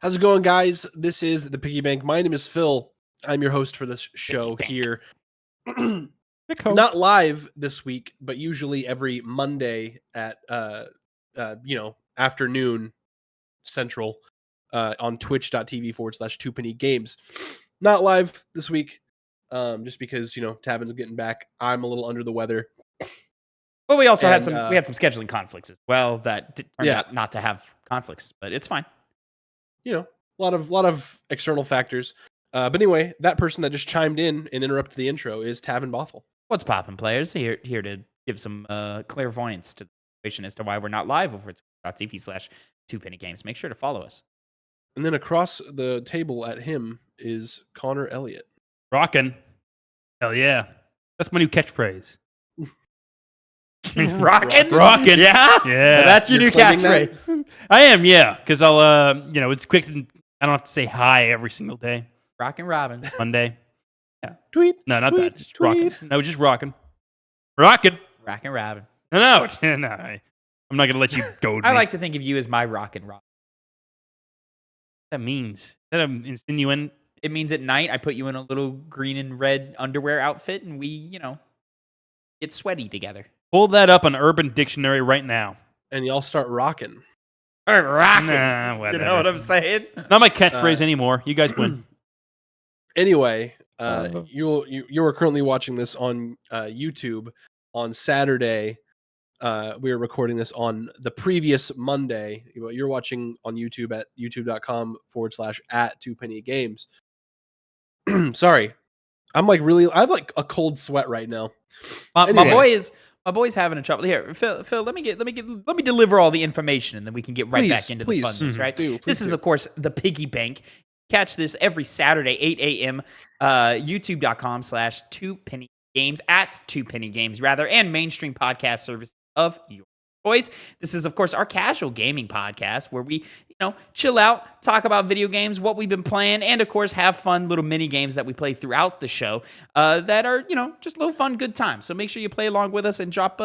How's it going, guys? This is the Piggy Bank. My name is Phil. I'm your host for this show here. Not live this week, but usually every Monday at afternoon Central on twitch.tv/TwoPennyGames. Not live this week, just because Tavin's getting back. I'm a little under the weather. Well, we also had some scheduling conflicts as well that turned out not to have conflicts, but it's fine. A lot of external factors. But anyway, that person that just chimed in and interrupted the intro is Tavin Bothel. What's poppin', players? Here to give some clairvoyance to the situation as to why we're not live over at twitch.tv/TwoPennyGames. Make sure to follow us. And then across the table at him is Connor Elliott. Rockin'. Hell yeah. That's my new catchphrase. Rockin'? Rockin'. Yeah? Yeah. That's your new catchphrase. I am, yeah. Because I'll, it's quick and I don't have to say hi every single day. Rockin' Robin. Monday. Yeah. Tweet. No, not tweet, that. Just tweet. rockin'. No, just rockin'. Rockin'. Rockin' Robin. No. I'm not going to let you goad me. I like to think of you as my Rockin' Robin. What that means? Is that an insinuant? It means at night I put you in a little green and red underwear outfit and we, get sweaty together. Pull that up on Urban Dictionary right now. And y'all start rocking. Rockin'. Nah, whatever. You know what I'm saying? Not my catchphrase anymore. You guys win. Anyway, you are currently watching this on YouTube on Saturday. We are recording this on the previous Monday. You're watching on YouTube at youtube.com/@TwoPennyGames. Sorry. I have like a cold sweat right now. Anyway. My boy's having a trouble. Here, Phil, let me deliver all the information and then we can get back into the funness, right? This is, of course, the Piggy Bank. Catch this every Saturday, 8 a.m., youtube.com/2pennygames, at 2pennygames, rather, and mainstream podcast service of your choice. This is, of course, our casual gaming podcast where we, chill out, talk about video games, what we've been playing, and, of course, have fun little mini games that we play throughout the show that are, just little fun, good times. So make sure you play along with us and drop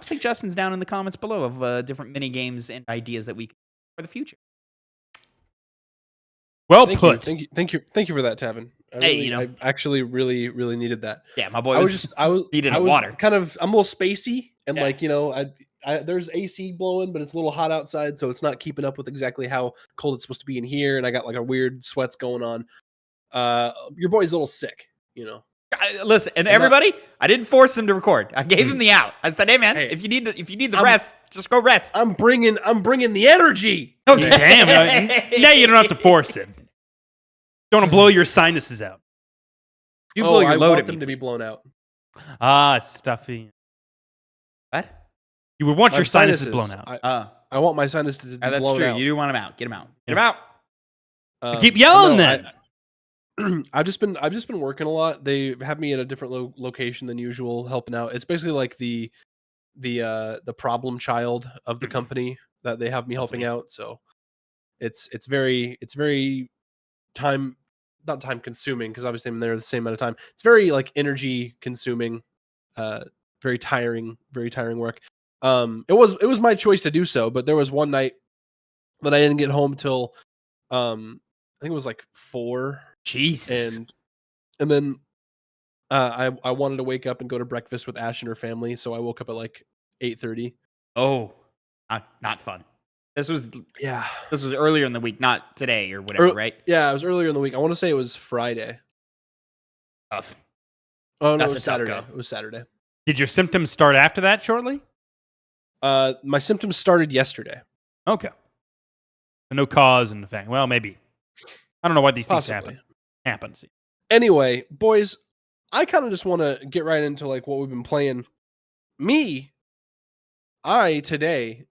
suggestions down in the comments below of different mini games and ideas that we can for the future. Well put. Thank you for that, Tavin. I actually really, really needed that. Yeah, my boy was needed water. I'm a little spacey, and there's AC blowing, but it's a little hot outside, so it's not keeping up with exactly how cold it's supposed to be in here, and I got like a weird sweats going on. Your boy's a little sick, Listen, and everybody, I didn't force him to record. I gave him the out. I said, "Hey, man, if you need the rest, just go rest." I'm bringing the energy. Okay, damn. Now you don't have to force it. Don't want to blow your sinuses out. You blow your load want at me them to be blown out. It's stuffy. What? You would want your sinuses blown out. I want my sinuses to be blown out. That's true. You do want them out. Get them out. Get them out. Keep yelling then. I've just been working a lot. They have me at a different location than usual, helping out. It's basically like the problem child of the company that they have me helping out. So it's very not time consuming, because obviously I'm there the same amount of time. It's very like energy consuming, very tiring work. It was my choice to do so, but there was one night that I didn't get home till I think it was like 4. Jesus. And then I wanted to wake up and go to breakfast with Ash and her family, so I woke up at like 8:30. Oh, not fun. This was earlier in the week, not today or whatever, right? Yeah, it was earlier in the week. I want to say it was Friday. Tough. Oh no, it was Saturday. It was Saturday. Did your symptoms start after that shortly? My symptoms started yesterday. Okay. No cause and effect. Well, maybe. I don't know why these things happen. Anyway, boys, I kind of just want to get right into like what we've been playing. Today,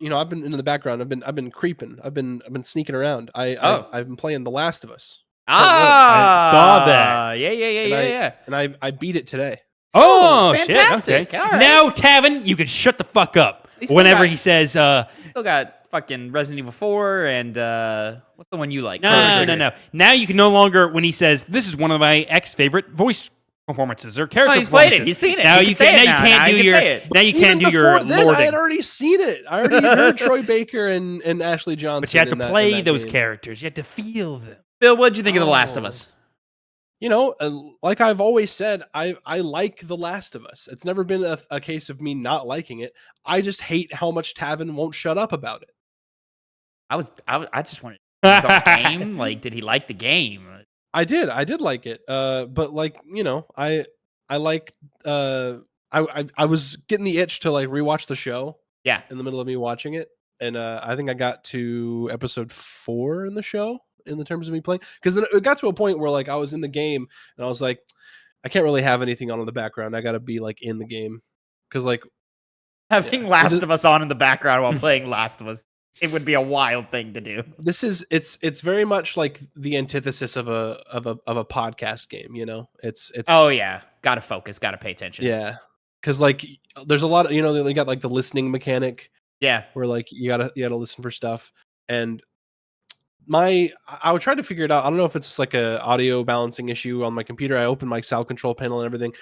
I've been in the background. I've been creeping. I've been sneaking around. I've been playing The Last of Us. I saw that. Yeah. And I beat it today. Oh, fantastic. Shit. Okay. Right. Now, Tavin, you can shut the fuck up whenever he says. Still got fucking Resident Evil 4 and what's the one you like? No. Now you can no longer, when he says, "This is one of my favorite voice performances or character he's played performances. it. He's seen it. Now you can't do your lording. I had already seen it. I already heard Troy Baker and Ashley Johnson. But you had to play those game. characters. You had to feel them. Bill, what'd you think of The Last of Us? You know, like I've always said, I like The Last of Us. It's never been a case of me not liking it. I just hate how much Tavin won't shut up about it. I just wanted to the game. Like, did he like the game? I did like it. But like, you know, I like I was getting the itch to like rewatch the show. Yeah. In the middle of me watching it. And I think I got to episode 4 in the show in the terms of me playing. Because then it got to a point where like I was in the game and I was like, I can't really have anything on in the background. I gotta be like in the game. Because like having Last of Us on in the background while playing Last of Us. It would be a wild thing to do. It's very much like the antithesis of a podcast game, you know. It's oh yeah, gotta focus, gotta pay attention. Yeah, because like there's a lot of, you know, they got like the listening mechanic. Yeah, where like you gotta listen for stuff, and I would try to figure it out. I don't know if it's just like a audio balancing issue on my computer. I opened my sound control panel and everything.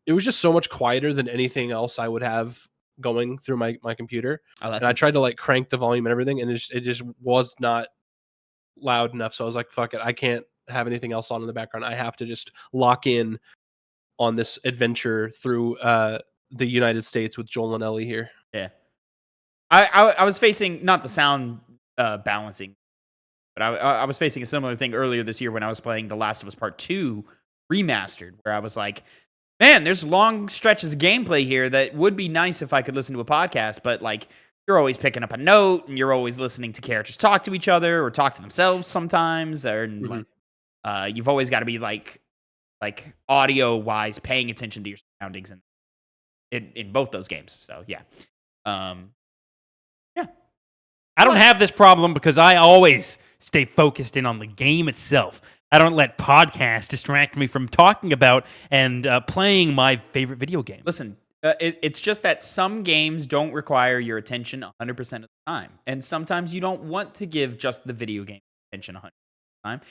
It was just so much quieter than anything else I would have going through my computer. Oh, and I tried to like crank the volume and everything, and it just was not loud enough. So I was like, fuck it, I can't have anything else on in the background. I have to just lock in on this adventure through the United States with Joel and Ellie here. Yeah. I was facing not the sound balancing, but I was facing a similar thing earlier this year when I was playing The Last of Us Part 2 Remastered, where I was like, man, there's long stretches of gameplay here that would be nice if I could listen to a podcast, but like you're always picking up a note and you're always listening to characters talk to each other or talk to themselves sometimes, or you've always got to be like audio wise paying attention to your surroundings in both those games. So yeah. I don't have this problem because I always stay focused in on the game itself. I don't let podcasts distract me from talking about and playing my favorite video game. Listen, it's just that some games don't require your attention 100% of the time. And sometimes you don't want to give just the video game attention 100% of the time.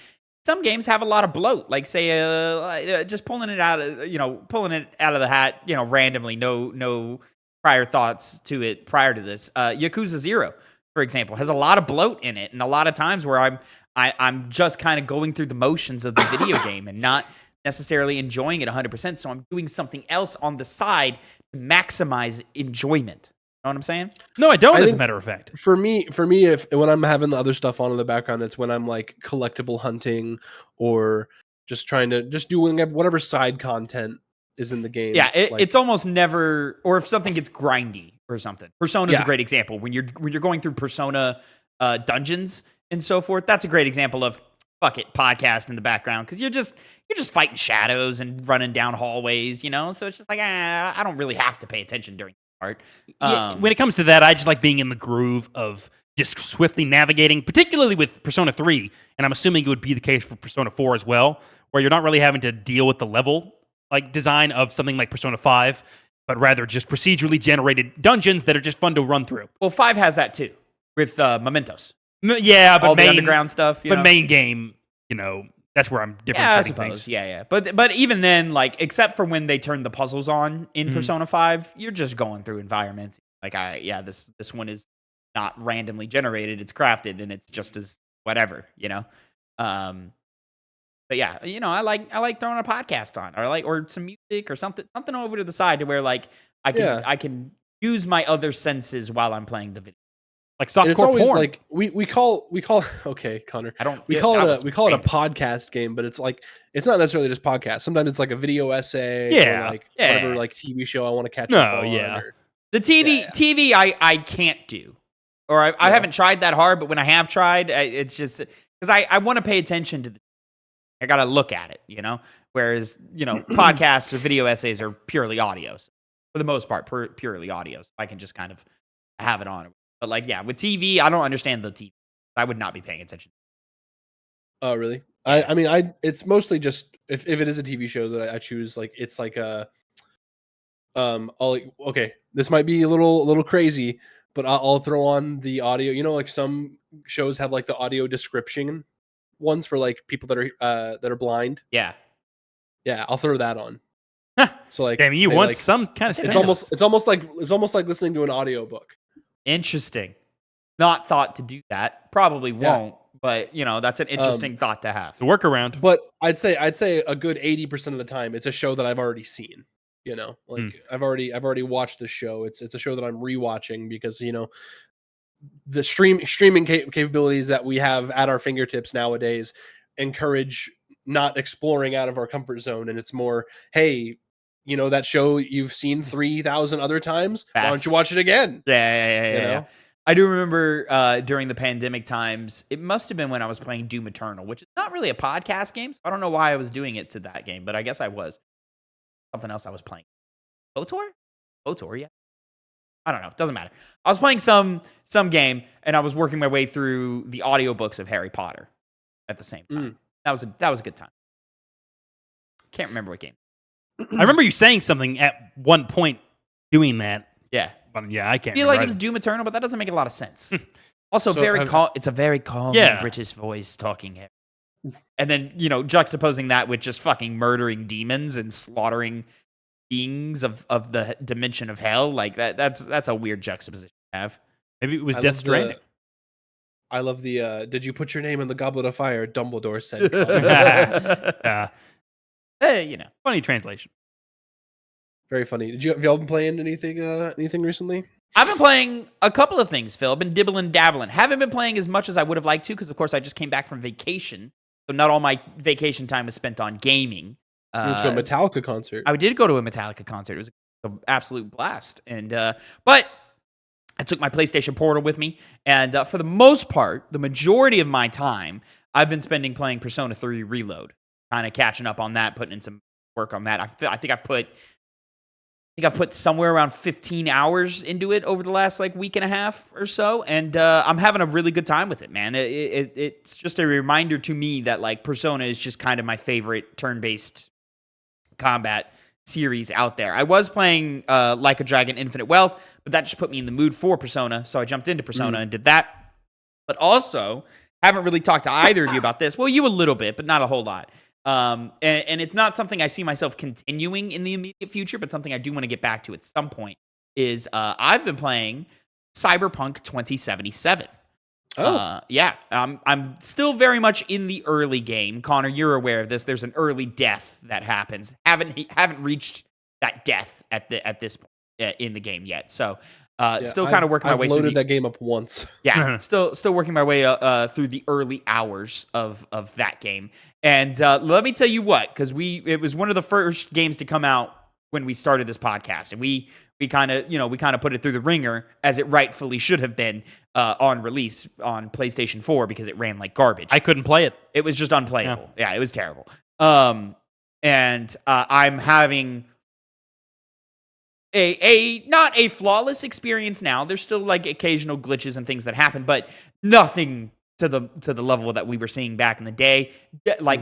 Some games have a lot of bloat, like say, just pulling it out of the hat, you know, randomly, no prior thoughts to it prior to this. Yakuza 0, for example, has a lot of bloat in it, and a lot of times where I'm just kind of going through the motions of the video game and not necessarily enjoying it 100%. So I'm doing something else on the side to maximize enjoyment. You know what I'm saying? No, I don't. As a matter of fact, for me, if when I'm having the other stuff on in the background, it's when I'm like collectible hunting or just trying to doing whatever side content is in the game. Yeah, it's almost never, or if something gets grindy or something. Persona is a great example. When you're going through Persona dungeons and so forth, that's a great example of fuck it, podcast in the background, because you're just fighting shadows and running down hallways, you know. So it's just like I don't really have to pay attention during the part. When it comes to that, I just like being in the groove of just swiftly navigating, particularly with Persona 3, and I'm assuming it would be the case for Persona 4 as well, where you're not really having to deal with the level like design of something like Persona 5, but rather just procedurally generated dungeons that are just fun to run through. Well, 5 has that too, with Mementos. Yeah, but all the underground stuff. But main game, you know, that's where I'm different. Yeah, I suppose. Things. Yeah. But even then, like, except for when they turn the puzzles on in Persona 5, you're just going through environments. Like, this one is not randomly generated; it's crafted, and it's just as whatever, you know. But yeah, you know, I like throwing a podcast on, or some music or something over to the side to where like I can use my other senses while I'm playing the video. Like softcore porn. Like we call okay, Connor. We call it a podcast game, but it's like it's not necessarily just podcast. Sometimes it's like a video essay, or like whatever like TV show I want to catch up on. The TV I can't do, or I haven't tried that hard. But when I have tried, it's just because I want to pay attention to I got to look at it, you know. Whereas you know podcasts or video essays are purely audios for the most part, purely audios. I can just kind of have it on. But like, yeah, with TV, I don't understand the TV. I would not be paying attention. Oh, really? I mean, it's mostly just if it is a TV show that I choose, like it's like a okay, this might be a little crazy, but I'll throw on the audio. You know, like some shows have like the audio description ones for like people that are blind. Yeah, I'll throw that on. So like, Damn, you they, want like, some kind of it's stimulus. almost like listening to an audiobook. Interesting. Not thought to do that. Probably Yeah. won't, but that's an interesting thought to have. The workaround. But I'd say a good 80% of the time it's a show that I've already seen. I've already watched the show. It's a show that I'm rewatching because the streaming capabilities that we have at our fingertips nowadays encourage not exploring out of our comfort zone, and it's more, hey, that show you've seen 3,000 other times, why don't you watch it again? Yeah. I do remember during the pandemic times, it must have been when I was playing Doom Eternal, which is not really a podcast game, so I don't know why I was doing it to that game, but I guess I was. Something else I was playing. KOTOR, yeah. I don't know. It doesn't matter. I was playing some game, and I was working my way through the audiobooks of Harry Potter at the same time. That was a good time. Can't remember what game. I remember you saying something at one point doing that. Yeah. But yeah, I can't I feel remember. like it was Doom Eternal, but that doesn't make a lot of sense. Also, So it's a very calm British voice talking here. And then, juxtaposing that with just fucking murdering demons and slaughtering beings of the dimension of hell, like that's a weird juxtaposition to have. Maybe it was Death Stranding. I love the did you put your name in the goblet of fire? Dumbledore said. Yeah. Funny translation. Very funny. Have y'all been playing anything recently? I've been playing a couple of things, Phil. I've been dibbling dabbling. Haven't been playing as much as I would have liked to because, of course, I just came back from vacation. So not all my vacation time was spent on gaming. You went to a Metallica concert. I did go to a Metallica concert. It was an absolute blast. And but I took my PlayStation Portal with me. And for the most part, the majority of my time, I've been spending playing Persona 3 Reload. Kind of catching up on that, putting in some work on that. I think I've put somewhere around 15 hours into it over the last week and a half or so, and I'm having a really good time with it, man. It's just a reminder to me that Persona is just kind of my favorite turn-based combat series out there. I was playing Like a Dragon Infinite Wealth, but that just put me in the mood for Persona, so I jumped into Persona and did that. But also, haven't really talked to either of you about this. Well, you a little bit, but not a whole lot. And it's not something I see myself continuing in the immediate future, but something I do want to get back to at some point is I've been playing Cyberpunk 2077. Oh. Yeah. I'm still very much in the early game. Connor, you're aware of this. There's an early death that happens. Haven't reached that death at this point in the game yet. So still kind of working my way through. I've loaded that game up once. Yeah, still working my way through the early hours of that game. And let me tell you what, because it was one of the first games to come out when we started this podcast, and we kind of put it through the ringer as it rightfully should have been on release on PlayStation 4 because it ran like garbage. I couldn't play it. It was just unplayable. Yeah, it was terrible. And I'm having not a flawless experience now. There's still occasional glitches and things that happen, but nothing to the level that we were seeing back in the day.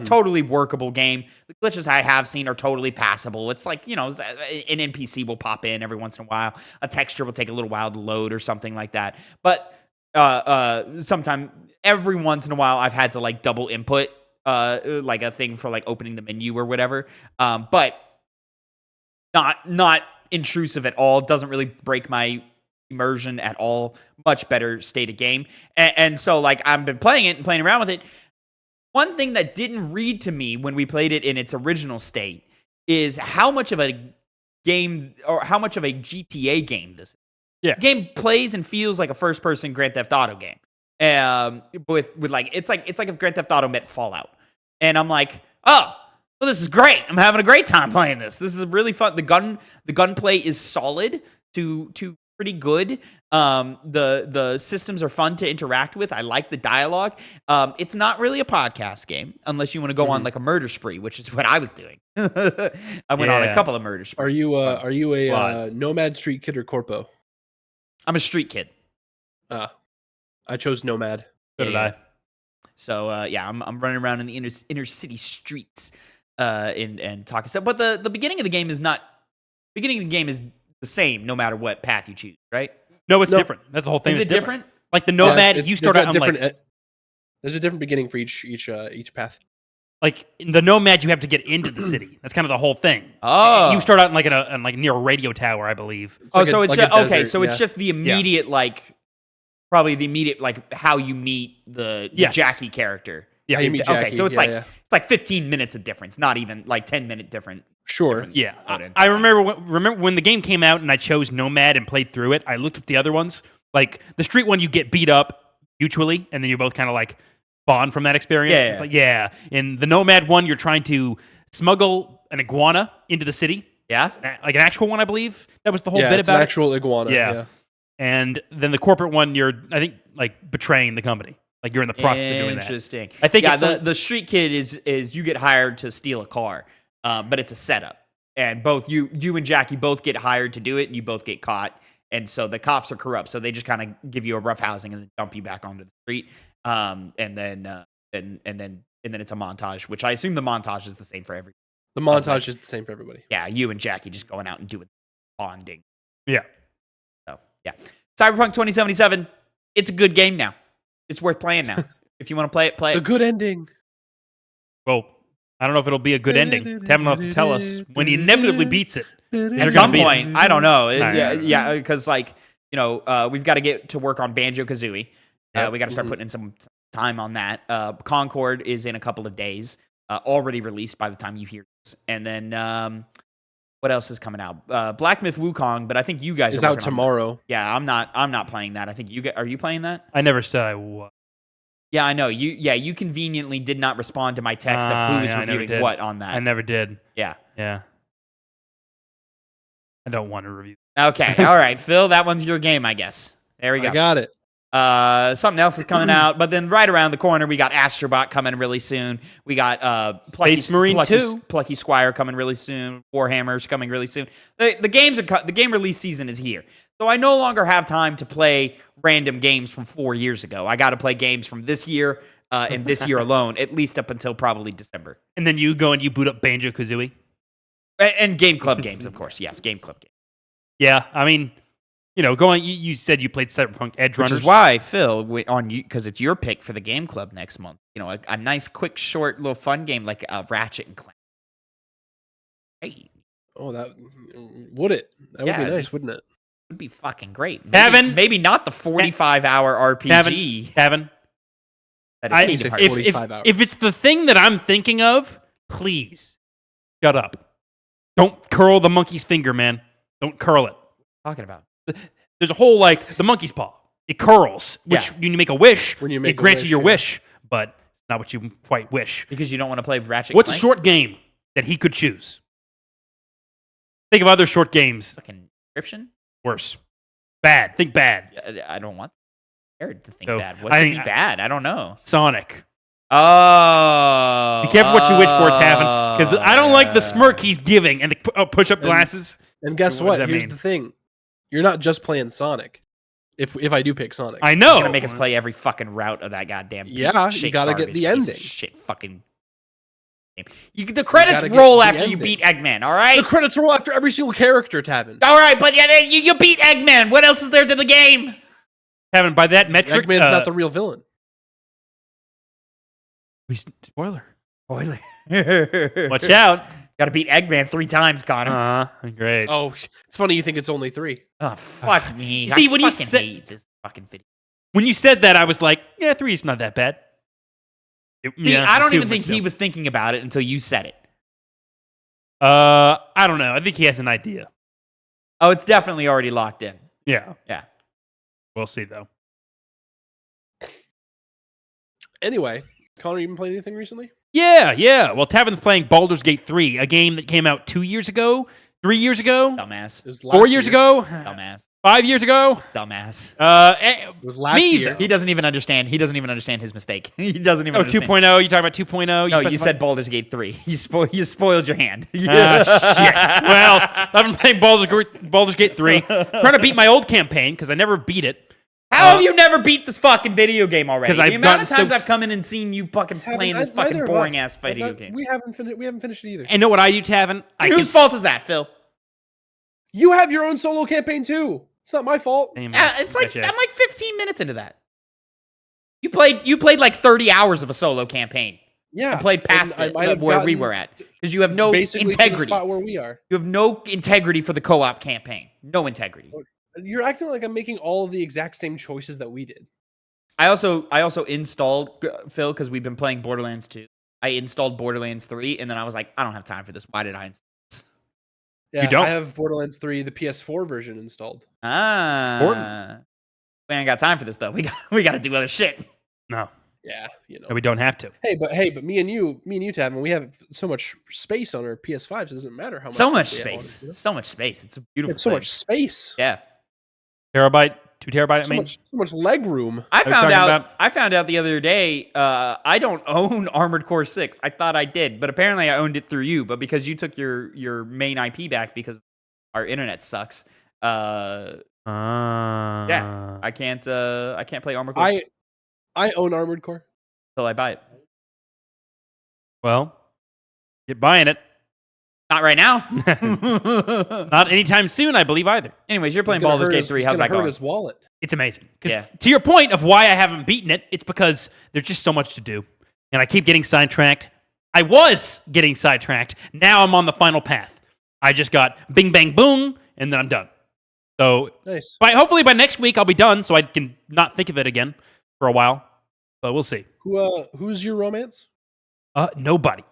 Totally workable game. The glitches I have seen are totally passable. It's an NPC will pop in every once in a while. A texture will take a little while to load or something like that. But sometime every once in a while I've had to double input a thing for opening the menu or whatever. But not intrusive at all. Doesn't really break my immersion at all. Much better state of game. And so I've been playing it and playing around with it. One thing that didn't read to me when we played it in its original state is how much of a game or how much of a GTA game this is. Yeah. The game plays and feels like a first person Grand Theft Auto game. With it's like if Grand Theft Auto met Fallout. And I'm like, oh, well, this is great. I'm having a great time playing this. This is really fun. The gunplay is solid to pretty good. The systems are fun to interact with. I like the dialogue. It's not really a podcast game unless you want to go on a murder spree, which is what I was doing. I went on a couple of murder sprees. Are you a nomad, street kid, or corpo? I'm a street kid. I chose nomad. So did I. So I'm running around in the inner city streets and talking stuff. But the beginning of the game is not. Beginning of the game is the same no matter what path you choose, right? No, it's different. That's the whole thing. Is it different? Like the nomad, you start out on there's a different beginning for each path. like in the Nomad, you have to get into the city. That's kind of the whole thing. Oh. You start out in like near a radio tower, I believe. Oh, like so a- it's like a just, okay. desert, So it's yeah. just the immediate, like, probably the immediate, like, how you meet the Yes. Jackie character. Yeah, you meet Okay, Jackie, so it's yeah. it's like 15 minutes of difference, not even like 10-minute different. Sure. different Yeah, load-in. I remember when the game came out and I chose Nomad and played through it. I looked at the other ones. Like the street one, you get beat up mutually, and then you both kind of like bond from that experience. Yeah, It's like, yeah. In the Nomad one, you're trying to smuggle an iguana into the city, Yeah. like an actual one, I believe. That was the whole Yeah, bit it's about an it. actual iguana. Yeah. Yeah. And then the corporate one, you're I think like betraying the company. Like you're in the process of doing that. Interesting. I think yeah, it's the street kid is you get hired to steal a car, but it's a setup, and both you and Jackie both get hired to do it, and you both get caught, and so the cops are corrupt, so they just kind of give you a rough housing and then dump you back onto the street, and then it's a montage, which I assume the montage is the same for every. The montage is the same for everybody. Yeah, you and Jackie just going out and doing bonding. Yeah. So yeah, Cyberpunk 2077. It's a good game now. It's worth playing now. If you want to play it, play The it. good ending. Well, I don't know if it'll be a good ending. Tavin will have to tell us when he inevitably beats it. At some point, I don't know. Alright. Yeah, because like we've got to get to work on Banjo Kazooie. Yep. We got to start putting in some time on that. Concord is in a couple of days, already released by the time you hear this. And then what else is coming out? Black Myth Wukong, but I think you guys It's are out working on tomorrow. that. Yeah, I'm not playing that. I think are you playing that? I never said I was. Yeah, I know. You conveniently did not respond to my text of who's yeah, I never reviewing did. what on that. I never did. Yeah. Yeah. I don't want to review. Okay. All right, Phil, that one's your game, I guess. There we go. I got it. Something else is coming out, but then right around the corner, we got Astrobot coming really soon. We got Space Marine 2. Plucky Squire coming really soon. Warhammer's coming really soon. The game release season is here, so I no longer have time to play random games from 4 years ago. I got to play games from this year and this year alone, at least up until probably December. And then you go and you boot up Banjo Kazooie. And Game Club games, of course. Yes, Game Club games. Yeah, I mean, going. You said you played Cyberpunk Edge Which Runners. is why, Phil, on you because it's your pick for the Game Club next month. A nice, quick, short, little fun game like Ratchet and Clank. Hey, Oh, that would it? That would be nice, wouldn't it? would be fucking great. Tavin? Maybe not the 45-hour RPG. Tavin, That is I- Kingdom if- Hearts. 45 hours. if it's the thing that I'm thinking of, please shut up. Don't curl the monkey's finger, man. Don't curl it. Talking about. There's a whole the monkey's paw. It curls, which Yeah. when you make a wish, When you make it a grants you wish, your yeah. wish, but it's not what you quite wish. Because you don't want to play Ratchet. What's a Clank? short game that he could choose? Think of other short games. Fucking description? Worse. Bad. Think bad. I don't want scared to think So, bad. What I could think- be bad? I don't know. Sonic. Oh. Be careful what you wish for, Tavin, because I don't like the smirk he's giving and the push-up glasses. And guess What does what? that Here's mean? the thing: you're not just playing Sonic. If I do pick Sonic, I know. He's gonna make us play every fucking route of that goddamn piece Yeah, of you shit gotta get garbage the piece of ending. shit fucking game. The credits gotta get roll the after you ending. beat Eggman, all right? the credits roll after every single character, Tavin. All right, but you beat Eggman. What else is there to the game? Tavin, by that metric, Eggman's not the real villain. spoiler. Spoiler. Watch out. Got to beat Eggman 3 times, Connor. Great. Oh, it's funny you think it's only 3. Oh, fuck me. See, I when you fucking said- hate this fucking video. When you said that, I was like, yeah, 3 is not that bad. See, I don't even think he he was thinking about it until you said it. I don't know. I think he has an idea. Oh, it's definitely already locked in. Yeah. Yeah. We'll see, though. Anyway, Connor, you been playing anything recently? Yeah. Well, Tavin's playing Baldur's Gate 3, a game that came out 2 years ago, 3 years ago, Dumbass. It was 4 last years year. ago, Dumbass. 5 years ago. Dumbass. It was last Me year. either. He doesn't even understand. He doesn't even understand his mistake. He doesn't even Oh, understand. 2.0. You talking about 2.0? No, you specified- said Baldur's Gate 3. You spoiled your hand. Shit. Well, I've been playing Baldur's Gate 3, trying to beat my old campaign because I never beat it. How have you never beat this fucking video game already? 'Cause The I've amount of gotten times so- I've come in and seen you fucking Tavin, playing this neither fucking of boring us. ass video game. We haven't finished it either. And know what I do, Tavin? Whose fault is that, Phil? You have your own solo campaign too. It's not my fault. Yeah, it's like Yes. I'm like 15 minutes into that. You played like 30 hours of a solo campaign. Yeah, and played past and I it might have of where we gotten were at because you have no basically to the integrity. spot where we are. You have no integrity for the co-op campaign. No integrity. You're acting like I'm making all of the exact same choices that we did. I also installed Phil because we've been playing Borderlands 2. I installed Borderlands 3 and then I was like, I don't have time for this. Why did I install this? Yeah, don't? I have Borderlands 3, the PS4 version installed. Important. We ain't got time for this though. We got to do other shit. No, Yeah, you know. we don't have to. Hey, but me and you, Tavin, we have so much space on our PS5s. It doesn't matter how much. So much we have on space. it. So much space. It's a beautiful It's so thing. much space. Yeah. Terabyte, 2 terabyte. So much leg room. I you found talking out. about? I found out the other day. I don't own Armored Core 6. I thought I did, but apparently I owned it through you. But because you took your main IP back because our internet sucks. Yeah, I can't play Armored Core 6 I own Armored Core. until I buy it. Well, get buying it. Not right now. Not anytime soon, I believe either. Anyways, you're playing Baldur's Gate 3. How's that going? His wallet. It's amazing. 'Cause Yeah. to your point of why I haven't beaten it, it's because there's just so much to do. And I keep getting sidetracked. I was getting sidetracked. Now I'm on the final path. I just got bing, bang, boom, and then I'm done. So Nice. hopefully by next week I'll be done so I can not think of it again for a while. But we'll see. Who's your romance? Nobody.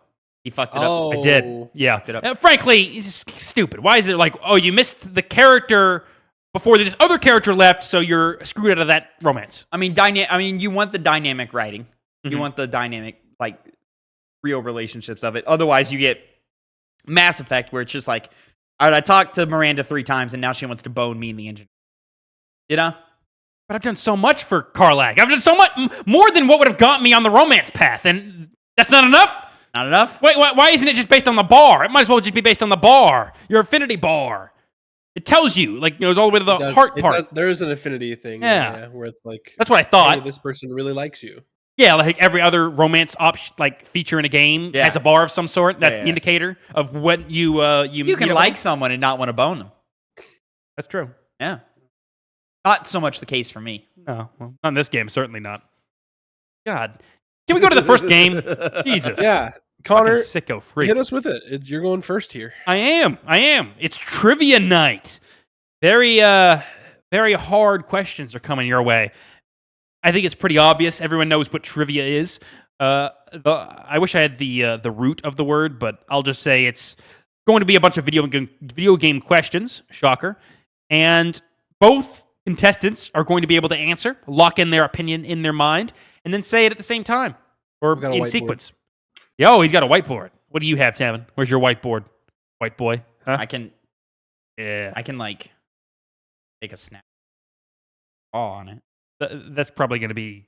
He fucked it up. I did. Yeah. Fucked it up. Frankly, it's just stupid. Why is it like, oh, you missed the character before this other character left, so you're screwed out of that romance? I mean, you want the dynamic writing. You want the dynamic, like, real relationships of it. Otherwise, you get Mass Effect, where it's just like, all right, I talked to Miranda 3 times, and now she wants to bone me in the engine. You know? But I've done so much for Karlach. I've done so much more than what would have gotten me on the romance path, and that's not enough? Not enough? Wait, why isn't it just based on the bar? It might as well just be based on the bar, your affinity bar. It tells you, like, it goes all the way to the heart part. There is an affinity thing. Yeah. Where it's like, That's what I thought. hey, this person really likes you. Yeah, like every other romance feature in a game has a bar of some sort. That's the indicator of what you You can like someone and not want to bone them. That's true. Yeah. Not so much the case for me. No, well, not in this game, certainly not. God. Can we go to the first game? Jesus. Yeah. Connor, fucking sicko freak. hit us with it. You're going first here. I am. It's trivia night. Very hard questions are coming your way. I think it's pretty obvious. Everyone knows what trivia is. I wish I had the root of the word, but I'll just say it's going to be a bunch of video game questions. Shocker. And both contestants are going to be able to answer, lock in their opinion in their mind, and then say it at the same time or in sequence. Yo, he's got a whiteboard. What do you have, Tavin? Where's your whiteboard? White boy? Huh? I can like take a snap on it. That's probably going to be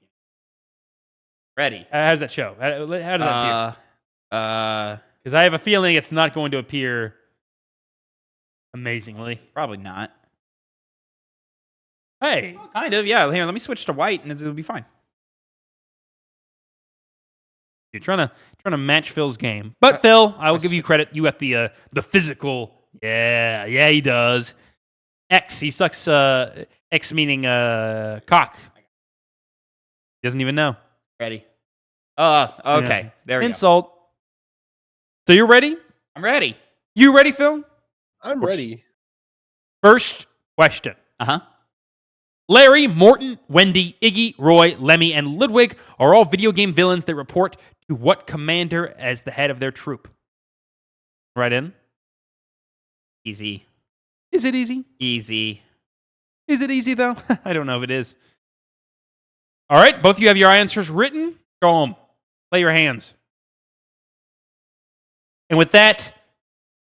Ready. how does that show? How does that appear? Because I have a feeling it's not going to appear amazingly. Probably not. Hey, Kind of, yeah. Here, let me switch to white and it'll be fine. you're trying to match Phil's game, but Phil, I will give you credit. You got the physical. Yeah, he does. X, he sucks. X meaning cock. He doesn't even know. Ready. Okay. Yeah. There we Insult. So you're ready? go. I'm ready. You ready, Phil? I'm ready. First question. Uh-huh. Larry, Morton, Wendy, Iggy, Roy, Lemmy, and Ludwig are all video game villains that report to what commander as the head of their troop? Right in? Easy. Is it easy? Easy. Is it easy, though? I don't know if it is. All right, both of you have your answers written. Go home. Play your hands. And with that,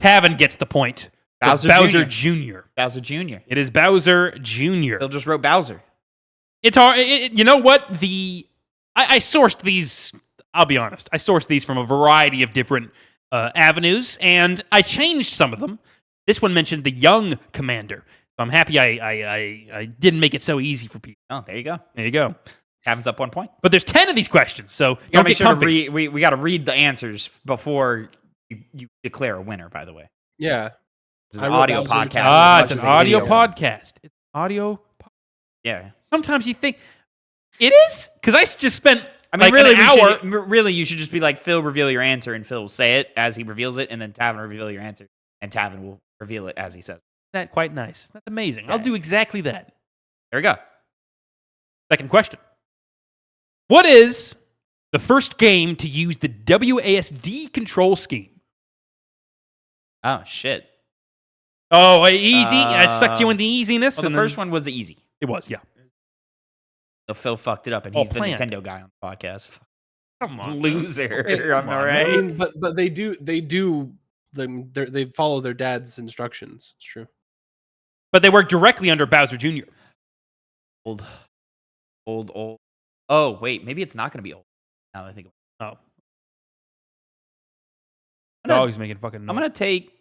Tavin gets the point. Bowser Jr. Bowser Jr. It is Bowser Jr. Phil just wrote Bowser. It's hard. You know what? I sourced these. I'll be honest. I sourced these from a variety of different avenues, and I changed some of them. This one mentioned the young commander. So I'm happy I didn't make it so easy for people. Oh, there you go. There you go. Happens up 1 point. But there's 10 of these questions, so You don't gotta make get sure to comfy. read. We got to read the answers before you declare a winner. By the way, Yeah. this is an I wrote audio Bowser podcast. Jr. as It's much an as a audio video one. podcast. It's audio. Yeah, Sometimes you think it is because I just spent I mean, like really, you should just be like, Phil, reveal your answer, and Phil will say it as he reveals it, and then Tavin will reveal your answer, and Tavin will reveal it as he says it. That's quite nice. That's amazing. Yeah. I'll do exactly that. There we go. Second question. What is the first game to use the WASD control scheme? Oh, shit. Oh, easy. I sucked you in the easiness. Well, the first one was easy. It was, yeah. So Phil fucked it up, and he's the planned. Nintendo guy on the podcast. Come on. Loser. Hey, I'm all right. I mean, but they follow their dad's instructions. It's true. But they work directly under Bowser Jr. Old. Oh, wait. Maybe it's not going to be old. Now that I think about it. Oh. Dog's making fucking noise. I'm going to take...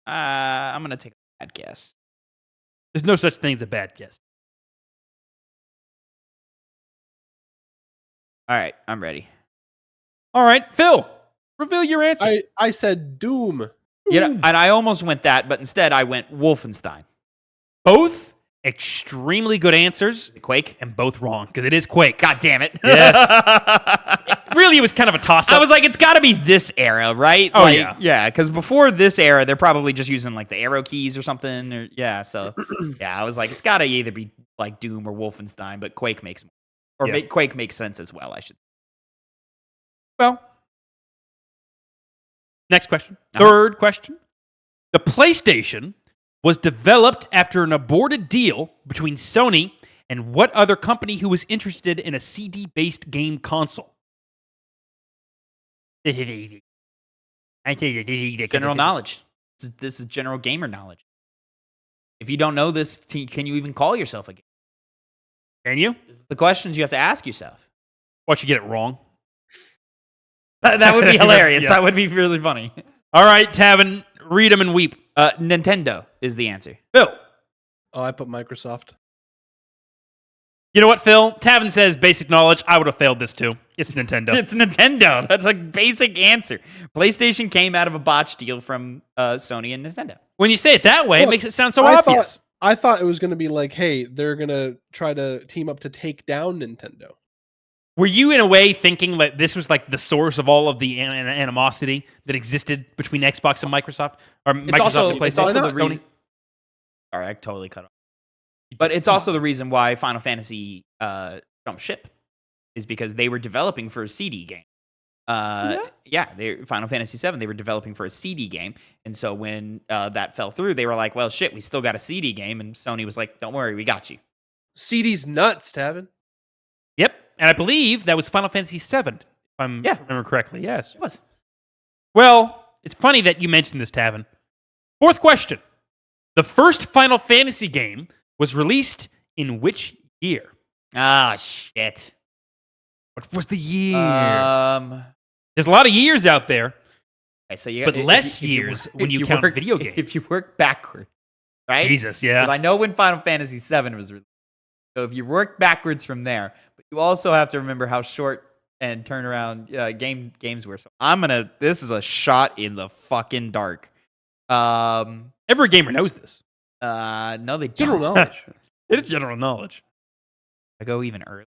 I'm going to take a bad guess. There's no such thing as a bad guess. All right. I'm ready. All right, Phil, reveal your answer. I said Doom. Yeah, and I almost went that, but instead I went Wolfenstein. Both extremely good answers. Is it Quake? And both wrong, because it is Quake. God damn it. Yes. Really, it was kind of a toss-up. I was like, it's got to be this era, right? Oh, like, yeah. Yeah, because before this era, they're probably just using like the arrow keys or something. Or yeah, so yeah, I was like, it's got to either be like Doom or Wolfenstein, but Quake makes more. Or Yeah. Quake makes sense as well, I should say. Well, next question. Uh-huh. Third question. The PlayStation was developed after an aborted deal between Sony and what other company who was interested in a CD-based game console? General knowledge. This is general gamer knowledge. If you don't know this, can you even call yourself a gamer? Can you? This is the questions you have to ask yourself. Watch you get it wrong. That would be hilarious. Yeah. That would be really funny. All right, Tavin, read them and weep. Nintendo is the answer. Phil. Oh, I put Microsoft. You know what, Phil? Tavin says basic knowledge. I would have failed this too. It's Nintendo. It's Nintendo. That's a basic answer. PlayStation came out of a botched deal from Sony and Nintendo. When you say it that way, it Look, makes it sound so obvious. I thought it was going to be like, hey, they're going to try to team up to take down Nintendo. Were you, in a way, thinking that this was like the source of all of the animosity that existed between Xbox and Microsoft? Or Microsoft and PlayStation? It's also the Sony? reason. Sorry, I totally cut off. But it's also the reason why Final Fantasy jumped ship, is because they were developing for a CD game. Final Fantasy VII, they were developing for a CD game. And so when that fell through, they were like, well, shit, we still got a CD game. And Sony was like, don't worry, we got you. CD's nuts, Tavin. Yep. And I believe that was Final Fantasy VII, if I remember correctly. Yes. It was. Well, it's funny that you mentioned this, Tavin. Fourth question. The first Final Fantasy game was released in which year? Ah, shit. What was the year? There's a lot of years out there, okay, so but less years when you count video games. If you work backward, right? Jesus, yeah. Because I know when Final Fantasy VII was released. So if you work backwards from there, but you also have to remember how short and turnaround games were. So this is a shot in the fucking dark. Every gamer knows this. No, they don't. General knowledge. It is general knowledge. I go even early.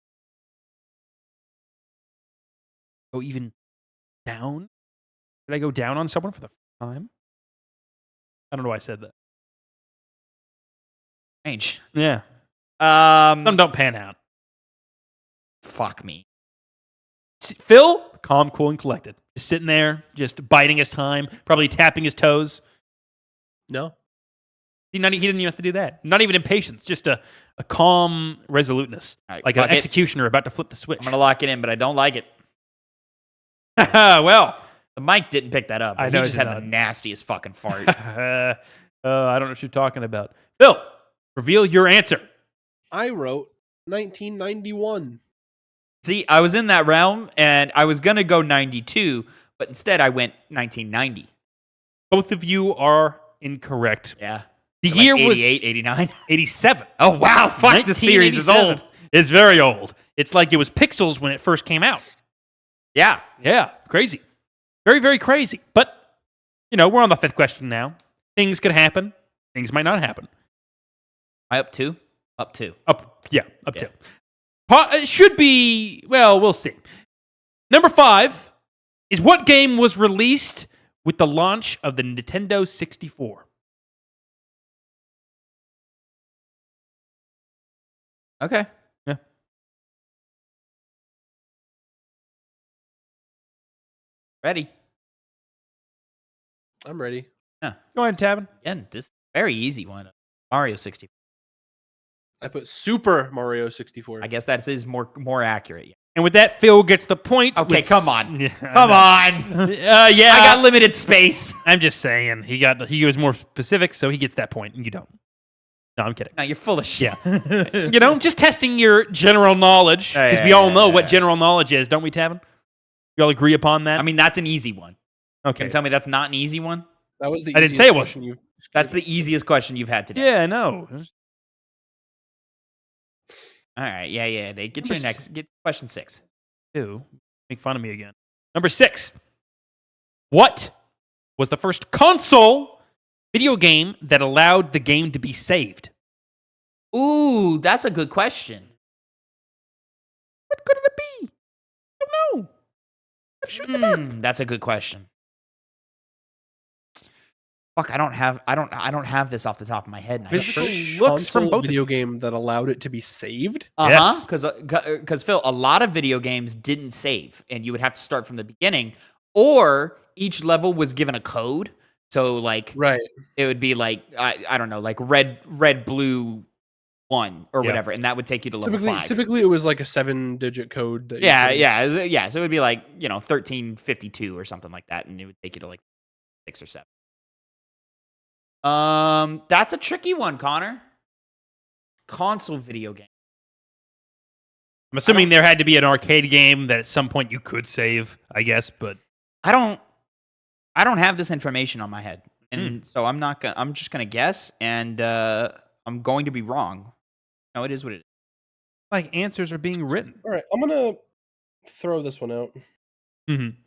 Go even down? Did I go down on someone for the first time? I don't know why I said that. Strange. Yeah. Some don't pan out. Fuck me. Phil, calm, cool, and collected. Just sitting there, just biding his time, probably tapping his toes. No. He didn't even have to do that. Not even impatience, just a calm resoluteness. Right, like an executioner about to flip the switch. I'm going to lock it in, but I don't like it. Well. The mic didn't pick that up. I know he just had the nastiest fucking fart. I don't know what you're talking about. Phil, reveal your answer. I wrote 1991. See, I was in that realm, and I was going to go 92, but instead I went 1990. Both of you are incorrect. Yeah. The Like year 88, was 89. 87. Oh, wow. Fuck, the series is 1987. old. It's very old. It's like it was Pixels when it first came out. Yeah. Yeah, crazy. Very, very crazy. But, we're on the fifth question now. Things could happen. Things might not happen. Am I up two? Up two. Up two. It should be, well, we'll see. Number 5 is what game was released with the launch of the Nintendo 64? Okay. Yeah. Ready. I'm ready. Huh. Go ahead, Tavin. Again, this very easy one. Mario 64. I put Super Mario 64. I guess that is more accurate. Yeah. And with that, Phil gets the point. Okay, with come on. Yeah, Come on. yeah. I got limited space. I'm just saying he was more specific, so he gets that point, and you don't. No, I'm kidding. No, you're full of shit. Yeah. Just testing your general knowledge, because we all know what general knowledge is, don't we, Tavin? You all agree upon that? I mean, that's an easy one. Okay. Can you tell me that's not an easy one? That was the I didn't say it was. question you. That's the easiest question you've had today. Yeah, I know. All right. Yeah. They get Number your next. Get question 6. Ew, make fun of me again. Number 6. What was the first console video game that allowed the game to be saved? Ooh, that's a good question. What could it be? I don't know. What should it be? That's a good question. Fuck, I don't have this off the top of my head. And I Physical should. looks from Console both. video game that allowed it to be saved. Yes. Because Phil, a lot of video games didn't save, and you would have to start from the beginning, or each level was given a code. So like, Right. it would be like I don't know, like red, blue 1 or whatever, and that would take you to level 5. Typically, it was like a 7-digit code. That Yeah. So it would be like 1352 or something like that, and it would take you to like 6 or 7. That's a tricky one, Connor. Console video game. I'm assuming there had to be an arcade game that at some point you could save, I guess, but I don't have this information on my head, and so I'm just gonna guess, and I'm going to be wrong. No, it is what it is. like answers are being written. All right, I'm gonna throw this one out. Mm-hmm.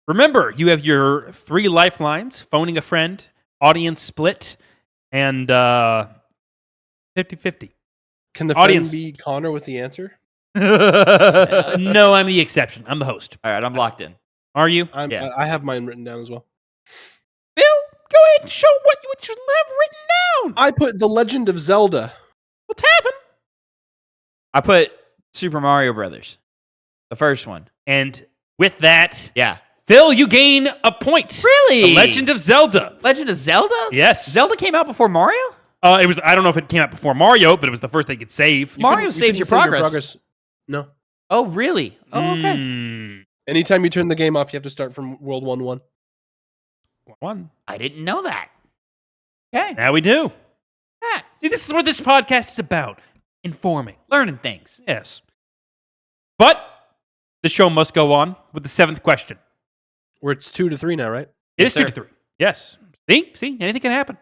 Remember, you have your 3 lifelines: phoning a friend, audience split, and 50-50. Can the Audience. friend be Connor with the answer? No, I'm the exception. I'm the host. All right, I'm locked in. Are you? Yeah. I have mine written down as well. Bill, go ahead and show what you have written down. I put The Legend of Zelda. Well, Tavin. I put Super Mario Brothers, the first one. And with that, Yeah. Phil, you gain a point. Really? The Legend of Zelda. Legend of Zelda? Yes. Zelda came out before Mario? It was. I don't know if it came out before Mario, but it was the first they could save. Mario saves your progress. No. Oh, really? Oh, okay. Anytime you turn the game off, you have to start from World 1-1. One. I didn't know that. Okay. Now we do. Ah, See, this is what this podcast is about: informing. learning things. Yes. But the show must go on with the 7th question. Where it's 2-3 now, right? It Yes, is 2-3. Yes. See, anything can happen.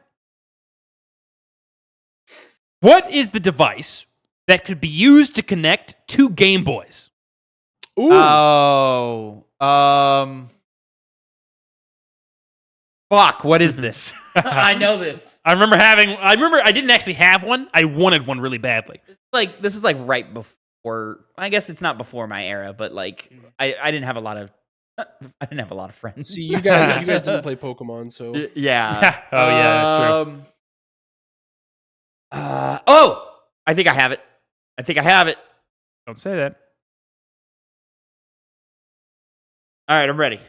What is the device that could be used to connect 2 Game Boys? Ooh. Fuck, what is this? I know this. I remember I didn't actually have one. I wanted one really badly. This is like right before, I guess it's not before my era, but like I didn't have a lot of friends. See, you guys didn't play Pokemon, so Yeah. Oh, yeah, that's true. I think I have it. Don't say that. All right, I'm ready.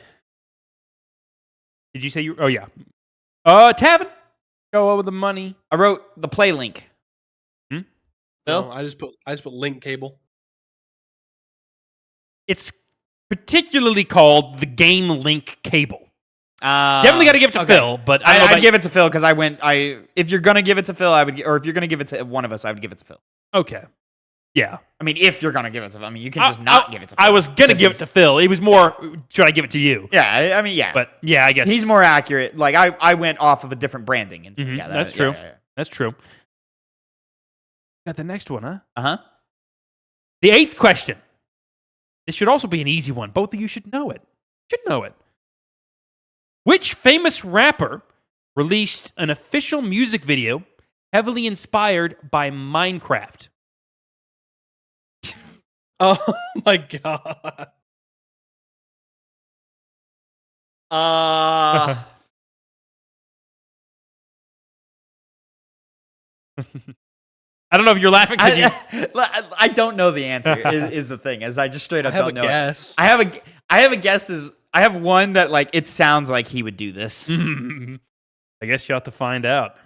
Did you say you? Oh, yeah. Tavin, go over the money. I wrote the play link. no, Bill? I just put link cable. It's particularly called the Game Link cable. Definitely got to give it to okay. Phil, but I don't know I'd about give it to Phil because if you're gonna give it to Phil, or if you're gonna give it to one of us, I would give it to Phil. Okay. Yeah. I mean, if you're gonna give it to Phil, I mean, you can just not give it to Phil. I was going to This give it is- to Phil. It was more, should I give it to you? Yeah, I mean, yeah. But yeah, I guess. He's more accurate. Like, I went off of a different branding. And Mhm, yeah, that's true. Yeah. That's true. Got the next one, huh? Uh-huh. The 8th question. This should also be an easy one. Both of you should know it. Which famous rapper released an official music video heavily inspired by Minecraft? Oh my god. I don't know if you're laughing because you. I don't know the answer. Is the thing? As I just straight up don't know. Guess. I have a guess. I have one that like it sounds like he would do this. I guess you have to find out.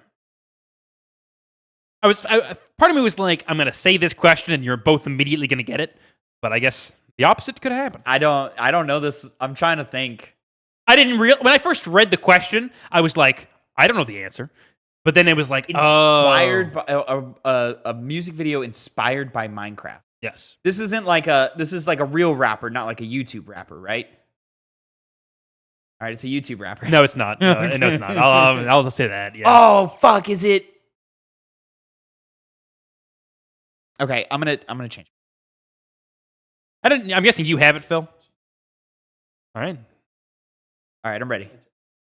Part of me was like, I'm going to say this question and you're both immediately going to get it. But I guess the opposite could happen. I don't know this. I'm trying to think. I didn't when I first read the question, I was like, I don't know the answer. But then it was like, inspired by a music video inspired by Minecraft. Yes. This is like a real rapper, not like a YouTube rapper, right? All right, it's a YouTube rapper. No, it's not. No, it's not. I'll say that. Yeah. Oh fuck! Is it? Okay, I'm gonna change. I'm guessing you have it, Phil. All right, I'm ready.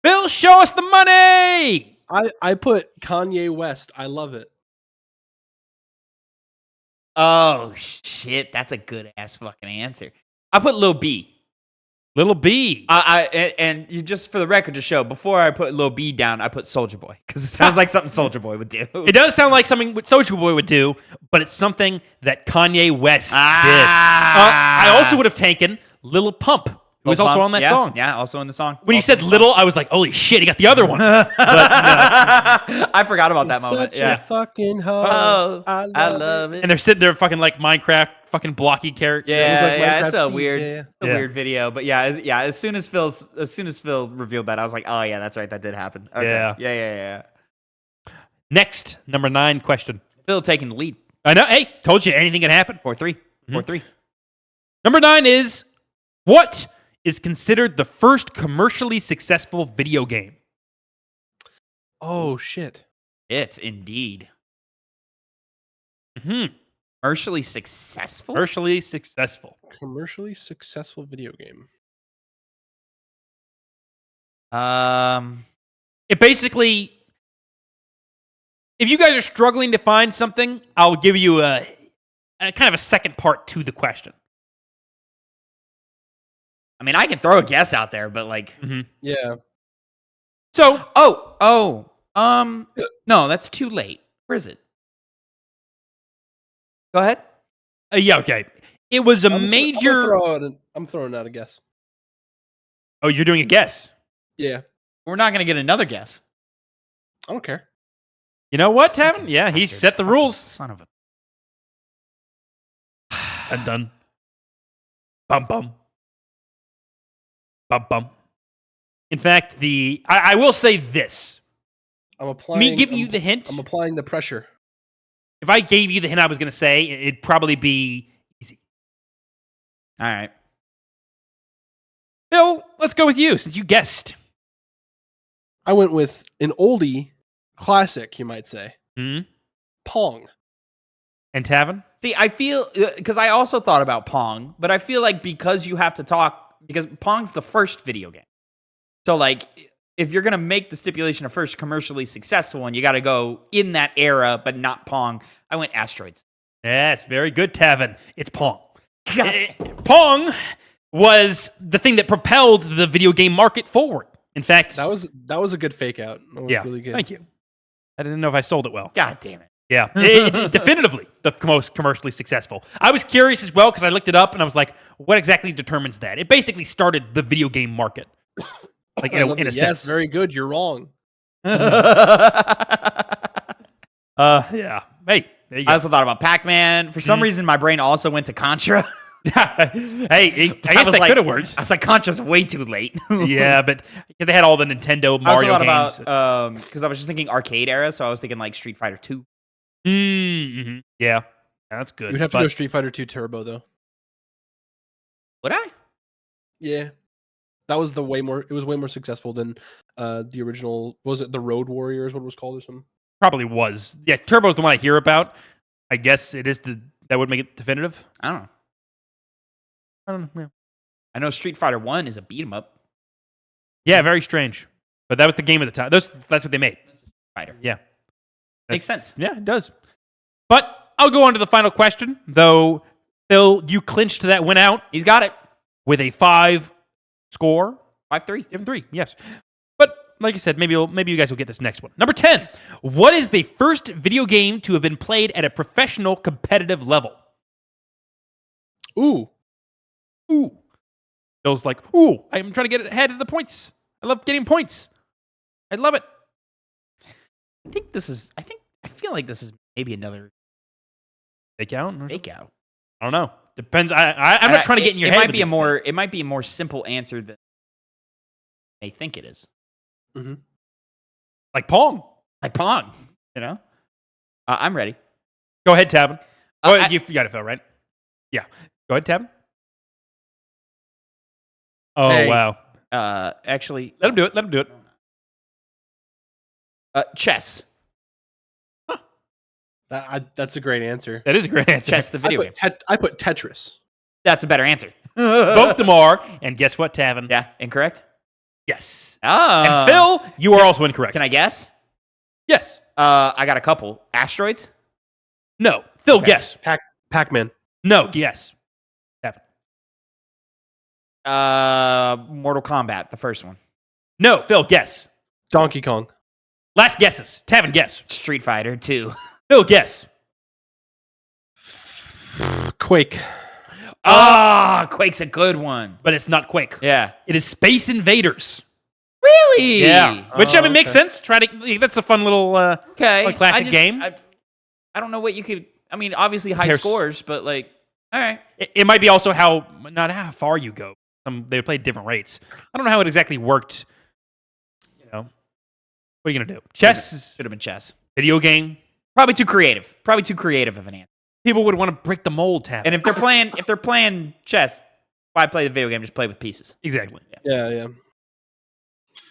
Phil, show us the money. I put Kanye West. I love it. Oh shit, that's a good ass fucking answer. I put Lil B. Little B. And you just for the record to show, before I put Lil B down, I put Soulja Boy because it sounds like something Soulja Boy would do. It does sound like something Soulja Boy would do, but it's something that Kanye West did. I also would have taken Lil Pump, who was also on that song. Yeah, also in the song. When you said Little, I was like, holy shit, he got the other one. But, I forgot about that moment. Such a fucking hoe. Oh, I love it. And they're sitting there fucking like Minecraft, fucking blocky character. Yeah, like it's a Minecraft weird, Steve, weird video. But yeah. As soon as Phil revealed that, I was like, oh yeah, that's right, that did happen. Okay. Yeah. Next, number 9 question. Phil taking the lead. I know. Hey, told you anything can happen. 4-3. 4-3. Number 9 is, what is considered the first commercially successful video game? Oh shit. It's indeed. Mm-hmm. Commercially successful? Commercially successful. Commercially successful video game. It basically, if you guys are struggling to find something, I'll give you a kind of a second part to the question. I mean, I can throw a guess out there, but like, Yeah. So, no, that's too late. Where is it? Go ahead. yeah, okay. It was a major. I'm throwing out a guess. Oh, you're doing a guess. Yeah. We're not going to get another guess. I don't care. You know what, Tavin? Yeah, he set the rules. Son of a. I'm done. Bum bum. Bum bum. In fact, I will say this. I'm applying. Me giving you the hint. I'm applying the pressure. If I gave you the hint I was going to say, it'd probably be easy. All right. Phil, let's go with you since you guessed. I went with an oldie classic, you might say. Pong. And Tavin? See, I feel, because I also thought about Pong, but I feel like because you have to talk, because Pong's the first video game. So, like, if you're going to make the stipulation of first commercially successful one, you got to go in that era, but not Pong. I went Asteroids. Yeah, it's very good, Tavin. It's Pong. Pong was the thing that propelled the video game market forward. In fact, that was a good fake out. That was really good. Thank you. I didn't know if I sold it well. God damn it. Yeah, definitively the most commercially successful. I was curious as well because I looked it up and I was like, what exactly determines that? It basically started the video game market. Like in a sense. Yes, very good. You're wrong. Yeah. Hey, there you go. I also thought about Pac-Man. For some reason, my brain also went to Contra. I guess that could have worked. I was like, Contra's way too late. Yeah, but they had all the Nintendo Mario games. I also thought about, because I was just thinking arcade era, so I was thinking like Street Fighter 2. Mm-hmm. Yeah, that's good. You'd have to go Street Fighter 2 Turbo, though. Would I? Yeah. That was way more successful than the original. Was it the Road Warriors? What it was called or something? Probably was. Yeah, Turbo's the one I hear about. I guess it is that would make it definitive. I don't know. Yeah. I know Street Fighter 1 is a beat 'em up. Yeah, very strange. But that was the game at the time. That's what they made. Fighter. Yeah. Makes sense. Yeah, it does. But I'll go on to the final question, though Phil, you clinched that win out He's got it. with a 5 score. 5-3. 7-3, yes. But like I said, maybe you guys will get this next one. Number 10. What is the first video game to have been played at a professional competitive level? Ooh. Phil's like, ooh, I'm trying to get ahead of the points. I love getting points. I love it. I feel like this is maybe another Fake out? fake out. I don't know. Depends. I'm not trying to get in your head. It might be a more simple answer than they think it is. Mm-hmm. Like Pong. Like Pong, you know? I'm ready. Go ahead, Tavin. You got it, Phil, right? Yeah. Go ahead, Tavin. Oh, Hey. wow. Actually, Let him do it. chess. That's a great answer. That is a great answer. Chess, the video game. I put Tetris. That's a better answer. Both of them are. And guess what, Tavin? Yeah, incorrect. Yes. Oh. And Phil, you are also incorrect. Can I guess? Yes. I got a couple. Asteroids? No. Phil, guess. Pac-Man. No, guess. Tavin. Mortal Kombat, the first one. No, Phil, guess. Donkey Kong. Last guesses. Tavin, guess. Street Fighter 2. Phil, guess. Quake. Quake's a good one. But it's not Quake. Yeah. It is Space Invaders. Really? Yeah. Which, I mean, makes okay. sense. That's a fun little Okay. classic game. I don't know what you could. I mean, obviously high Compares- scores, but like, all right. It might be also not how far you go. They play at different rates. I don't know how it exactly worked. You know, what are you gonna do? Chess is Should have been chess. video game. Probably too creative. Probably too creative of an answer. People would want to break the mold, Tab. And if they're playing chess, why play the video game? Just play with pieces. Exactly. Yeah.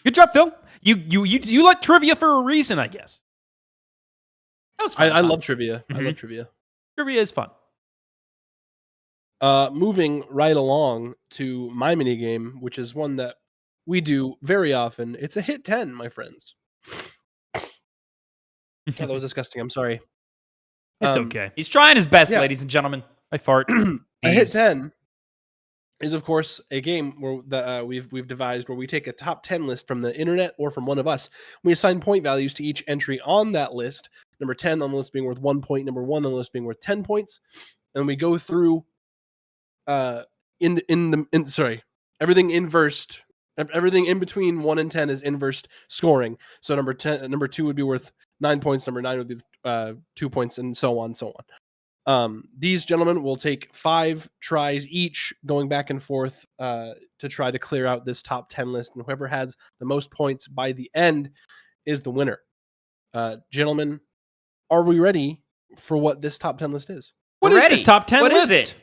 Good job, Phil. You like trivia for a reason, I guess. That was fun. I love trivia. I Mhm. love trivia. Trivia is fun. Moving right along to my mini game, which is one that we do very often. It's a hit 10, my friends. Yeah, that was disgusting. I'm sorry. It's okay. He's trying his best, Yeah. ladies and gentlemen. I fart. A hit 10 is, of course, a game where that we've devised where we take a top 10 list from the internet or from one of us. We assign point values to each entry on that list. Number 10 on the list being worth 1 point. Number 1 on the list being worth 10 points. And we go through everything inversed. Everything in between 1 and 10 is inversed scoring. So number 2 would be worth 9 points. Number 9 would be 2 points, and so on, so on. These gentlemen will take 5 tries each, going back and forth to try to clear out this top 10 list, and whoever has the most points by the end is the winner. Gentlemen, are we ready for what this top 10 list is? What is this top 10 What list? is it?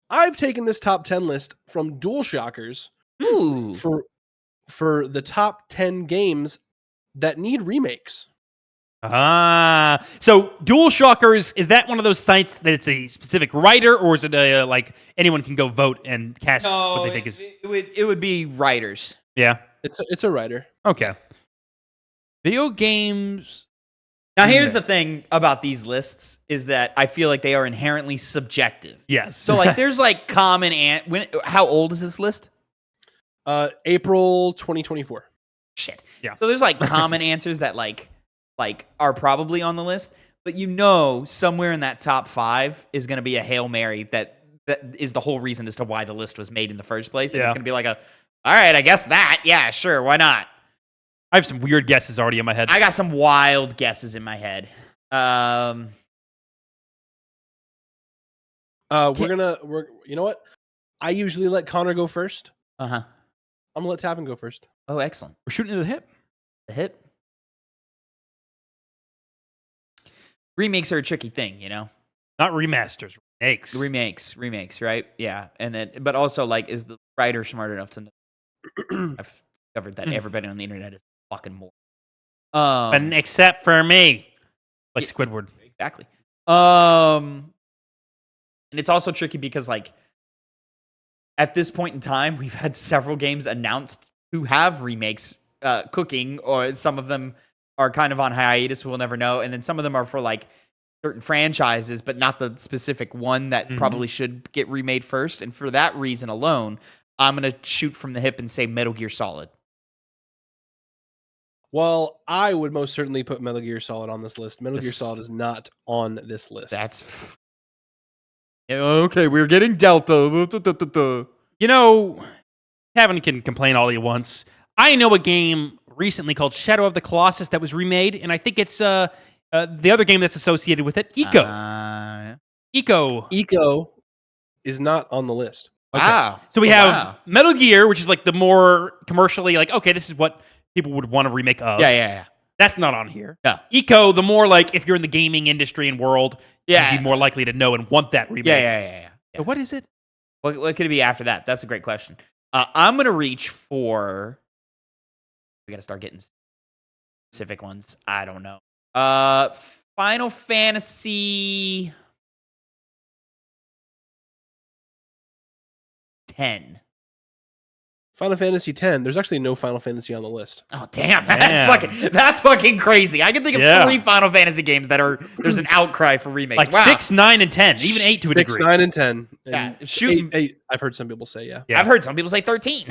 I've taken this top 10 list from DualShockers Ooh. for the top 10 games that need remakes. So DualShockers, is that one of those sites that it's a specific writer, or is it like anyone can go vote and cast what they think is? It would be writers. Yeah. It's a writer. Okay. Video games. Now, here's the thing about these lists is that I feel like they are inherently subjective. Yes. So, like, there's like common how old is this list? April 2024. Shit. Yeah. So there's like common answers that like are probably on the list, but somewhere in that top 5 is going to be a Hail Mary that is the whole reason as to why the list was made in the first place. And it's going to be like all right, I guess that. Yeah, sure. Why not? I have some weird guesses already in my head. I got some wild guesses in my head. You know what? I usually let Connor go first. Uh-huh. I'm gonna let Tavin go first. Oh, excellent. We're shooting at the hip. The hip. Remakes are a tricky thing, you know? Not remasters, remakes. Remakes, right? Yeah. And then, but also, like, is the writer smart enough to know? I've discovered that everybody on the internet is fucking more. And except for me. Like Squidward. Exactly. And it's also tricky because, like, at this point in time, we've had several games announced to have remakes cooking, or some of them are kind of on hiatus. We'll never know. And then some of them are for, like, certain franchises, but not the specific one that probably should get remade first. And for that reason alone, I'm going to shoot from the hip and say Metal Gear Solid. Well, I would most certainly put Metal Gear Solid on this list. Metal Gear Solid is not on this list. That's okay. We're getting Delta. You know, Tavin can complain all he wants. I know a game recently called Shadow of the Colossus that was remade, and I think it's the other game that's associated with it, Eco. Eco is not on the list. Okay. Wow. So we have Metal Gear, which is like the more commercially like, okay, this is what people would want to remake of. Yeah. That's not on here. No. Eco, the more like if you're in the gaming industry and world, you'd be more likely to know and want that remake. Yeah. So what is it? What could it be after that? That's a great question. I'm going to reach for... We got to start getting specific ones. I don't know. Final Fantasy 10. Final Fantasy 10. There's actually no Final Fantasy on the list. Oh damn! That's fucking crazy. I can think of 3 Final Fantasy games that are there's an outcry for remakes. Like 6, 9, and 10, even 8 to a degree. 6, 9, and 10. Yeah, and 8. I've heard some people say yeah. I've heard some people say 13.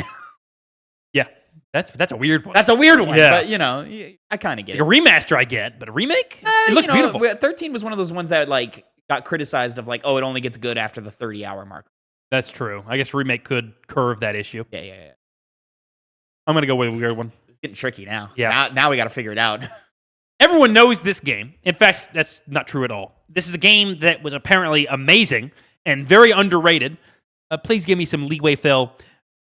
Yeah, that's a weird one. That's a weird one. Yeah. But you know, I kind of get like it. A remaster, I get, but a remake, it looks beautiful. 13 was one of those ones that like got criticized of like, oh, it only gets good after the 30-hour mark. That's true. I guess remake could curve that issue. Yeah. I'm gonna go with a weird one. It's getting tricky now. Yeah. Now we got to figure it out. Everyone knows this game. In fact, that's not true at all. This is a game that was apparently amazing and very underrated. Please give me some leeway, Phil.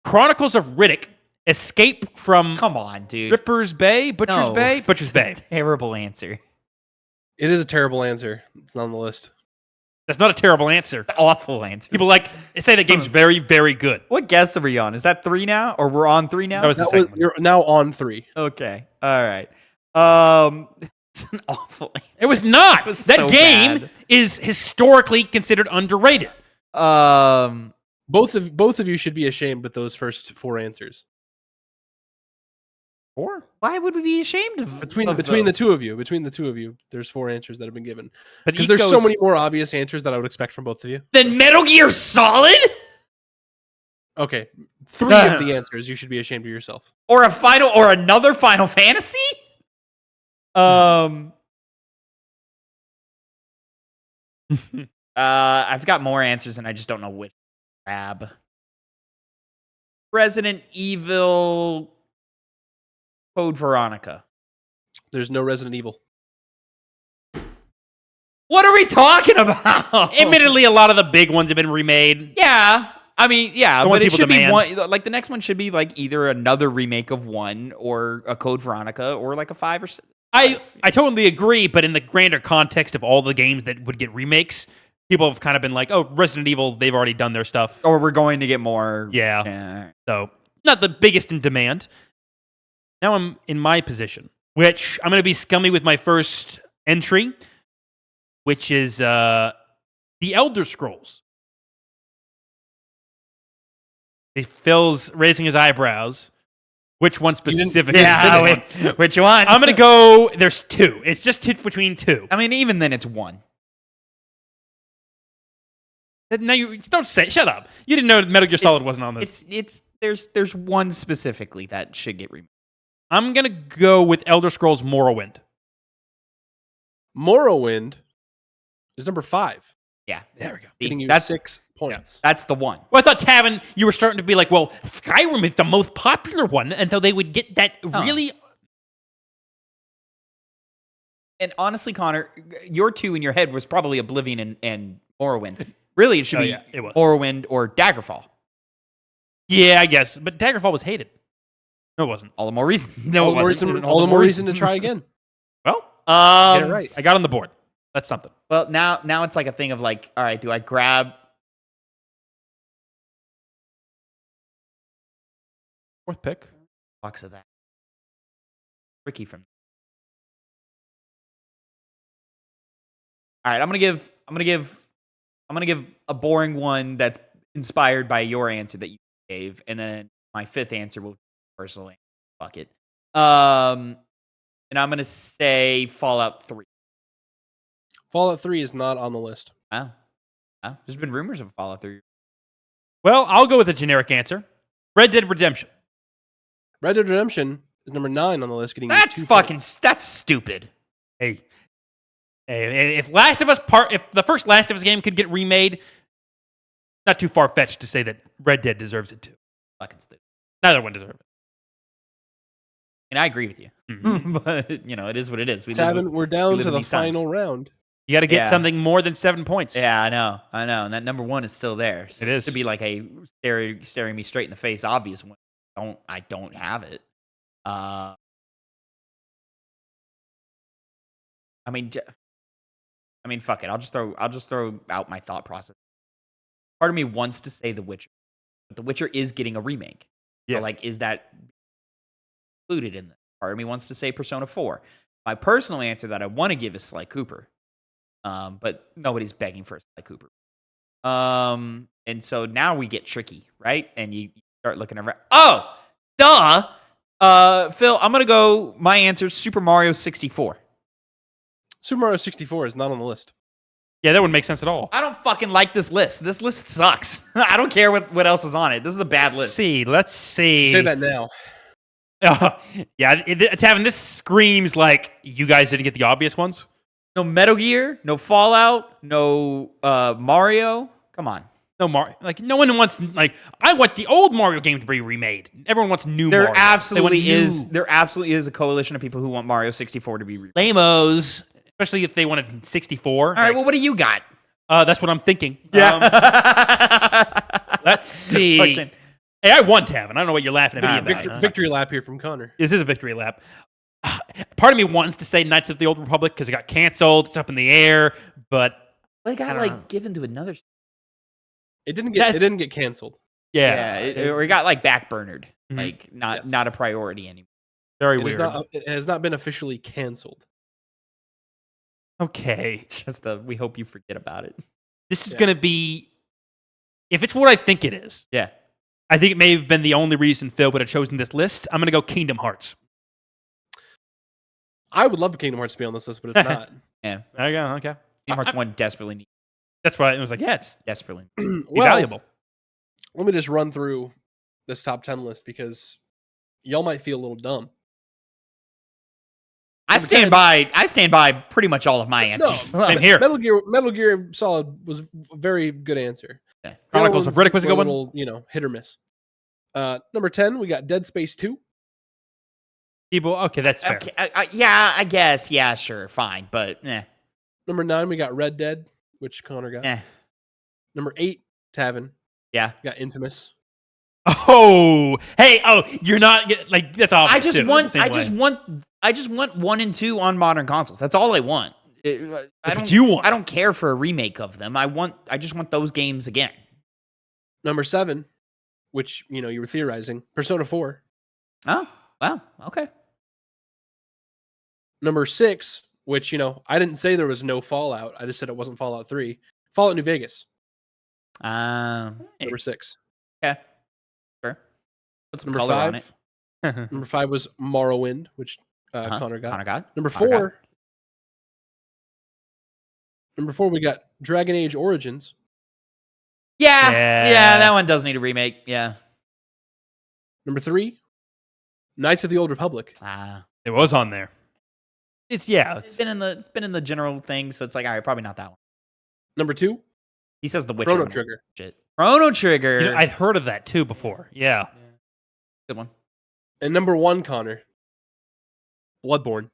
Chronicles of Riddick: Escape from Come on, dude. Butcher's Bay. Butcher's Bay. Terrible answer. It is a terrible answer. It's not on the list. That's not a terrible answer. Awful answer. People say that game's very, very good. What guess are we on? Is that 3 now? Or we're on 3 now? That was the second one. You're now on 3. Okay. All right. It's an awful answer. It was not. It was that so game bad. is historically considered underrated. Both of you should be ashamed with those first 4 answers. 4? Why would we be ashamed of Between those? the two of you, there's 4 answers that have been given. But Because there's so many more obvious answers that I would expect from both of you. Then Metal Gear Solid? Okay, 3 of the answers you should be ashamed of yourself. Or another Final Fantasy? I've got more answers and I just don't know which grab. Resident Evil Code Veronica. There's no Resident Evil. What are we talking about? Admittedly, a lot of the big ones have been remade. Yeah. I mean, yeah, The ones but it people should be demand. one. Like the next one should be like either another remake of 1 or a Code Veronica or like a 5 or 6. I totally agree, but in the grander context of all the games that would get remakes, people have kind of been like, oh, Resident Evil, they've already done their stuff. Or we're going to get more. Yeah. So, not the biggest in demand. Now I'm in my position, which I'm going to be scummy with my first entry, which is The Elder Scrolls. Phil's raising his eyebrows. Which one specifically? Which one? I'm going to go, there's 2. It's just between 2. I mean, even then it's 1. No, you don't say. Shut up. You didn't know Metal Gear Solid wasn't on this. There's 1 specifically that should get remade. I'm going to go with Elder Scrolls Morrowind. Morrowind is number 5. Yeah. There we go. Getting you That's 6 points. That's the one. Well, I thought, Tavin, you were starting to be like, well, Skyrim is the most popular one, and so they would get that really... And honestly, Connor, your 2 in your head was probably Oblivion and Morrowind. Really, it should be it was. Morrowind or Daggerfall. Yeah, I guess. But Daggerfall was hated. No, it wasn't. All the more reason. all the more reason to try again. Well, get it right. I got on the board. That's something. Well, now it's like a thing of like, all right, do I grab... 4th pick. box of that? Ricky from... All right, I'm gonna give a boring one that's inspired by your answer that you gave, and then my 5th answer will be personally. Fuck it. And I'm gonna say Fallout 3. Fallout 3 is not on the list. Wow. There's been rumors of Fallout 3. Well, I'll go with a generic answer. Red Dead Redemption. Red Dead Redemption is number 9 on the list. Getting That's 2 fucking. points. That's stupid. Hey, if the first Last of Us game could get remade, not too far fetched to say that Red Dead deserves it too. Fucking stupid. Neither one deserves it. And I agree with you, but it is what it is. Tavin, we're down live to in the these times. final round. You got to get Yeah. something more than 7 points. Yeah, I know, and that number 1 is still there. So It is. to be like a staring me straight in the face, obvious one. I don't have it. I mean, fuck it. I'll just throw out my thought process. Part of me wants to say The Witcher, but The Witcher is getting a remake. Yeah. So, is that included in this? Part of me wants to say Persona 4. My personal answer that I want to give is Sly Cooper, but nobody's begging for a Sly Cooper. And so now we get tricky, right? And you start looking around. Oh, duh. Phil, I'm gonna go. My answer: Super Mario 64. Super Mario 64 is not on the list. Yeah, that wouldn't make sense at all. I don't fucking like this list. This list sucks. I don't care what else is on it. This is a bad list. Let's see. Say that now. Yeah, Tavin, this screams like you guys didn't get the obvious ones. No Metal Gear, no Fallout, no Mario. Come on. No Mario. No one wants. I want the old Mario game to be remade. Everyone wants new Mario. They want There absolutely is a coalition of people who want Mario 64 to be remade. lamos, especially if they wanted 64. All right, well, what do you got? That's what I'm thinking. Yeah. Let's see. Hey, I won, Tavin. I don't know what you're laughing at me about. Victory lap here from Connor. This is a victory lap. Part of me wants to say Knights of the Old Republic because it got canceled. It's up in the air, but Well, it got given to another. It didn't get canceled. Yeah, or it got backburnered, Yes. not a priority anymore. Very weird. It has not been officially canceled. Okay, It's just we hope you forget about it. this is gonna be, if it's what I think it is. Yeah. I think it may have been the only reason Phil would have chosen this list. I'm gonna go Kingdom Hearts. I would love Kingdom Hearts to be on this list, but it's not. Yeah. There you go. Okay, Kingdom Hearts 1 desperately needs. that's why it was like, yeah, it's Desperately. valuable. Let me just run through this top 10 list because y'all might feel a little dumb. I stand by pretty much all of my answers. Same here. Metal Gear Solid was a very good answer. Okay. Chronicles of Riddick was a good one. Little, hit or miss. Number 10, we got Dead Space 2. People, okay, that's fair. Okay, yeah, I guess. Yeah, sure, fine, but Number 9, we got Red Dead, which Connor got. Number 8, Tavin. Yeah. Got Infamous. Oh, hey, you're not that's obvious. I just want 1 and 2 on modern consoles. That's all I want. I don't care for a remake of them. I just want those games again. Number 7, which you were theorizing, Persona 4. Oh, wow. Okay. Number 6, which I didn't say there was no Fallout. I just said it wasn't Fallout 3. Fallout New Vegas. Number 6. Okay. Sure. Put some Number color 5. on it. Number 5 was Morrowind, which Connor got. Connor got. Number Connor 4. Number 4, we got Dragon Age Origins. Yeah, that one does need a remake. Yeah. Number 3, Knights of the Old Republic. It was on there. It's been in the general thing, so it's like, all right, probably not that one. Number 2, He says The Witcher. Chrono Trigger. Shit. Chrono Trigger. I'd heard of that too before. Yeah. Good one. And number 1, Connor, Bloodborne.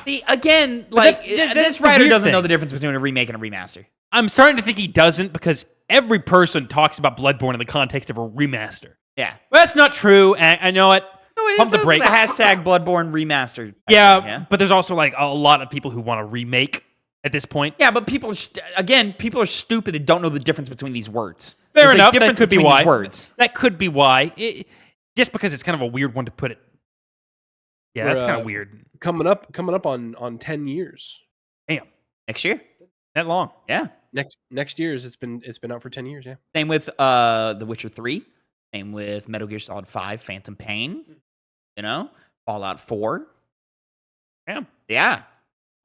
See, again, that's this the writer weird doesn't know thing. the difference between a remake and a remaster. I'm starting to think he doesn't because every person talks about Bloodborne in the context of a remaster. Yeah. Well, that's not true. And I know it. Pump the brakes. The hashtag Bloodborne remaster. Yeah, but there's also a lot of people who want to remake at this point. Yeah, but people are stupid and don't know the difference between these words. Fair There's enough. A difference That could be between why. these words. That could be why. Just because it's kind of a weird one to put it. Yeah, that's kind of weird. Coming up on 10 years. Damn. Next year? That long. Yeah. Next year's it's been out for 10 years, yeah. Same with The Witcher 3. Same with Metal Gear Solid 5, Phantom Pain. Fallout 4. Damn. Yeah.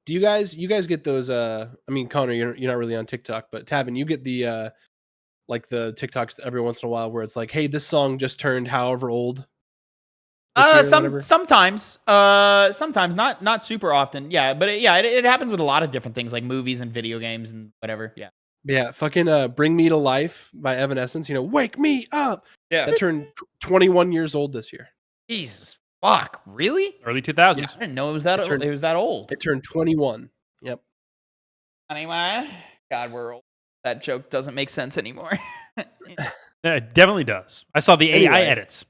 Do you guys get those? I mean, Connor, you're not really on TikTok, but Tavin, you get the like the TikToks every once in a while where it's like, hey, this song just turned however old this year or whatever? Sometimes not super often. Yeah, but it happens with a lot of different things like movies and video games and whatever. Yeah. Yeah, fucking Bring Me to Life by Evanescence, wake me up. Yeah. That turned 21 years old this year. Jesus fuck, really? Early 2000s. I didn't know it was that old. It was that old. It turned 21. Yep. Anyway, God, we're old. That joke doesn't make sense anymore. Yeah, it definitely does. I saw the AI edits.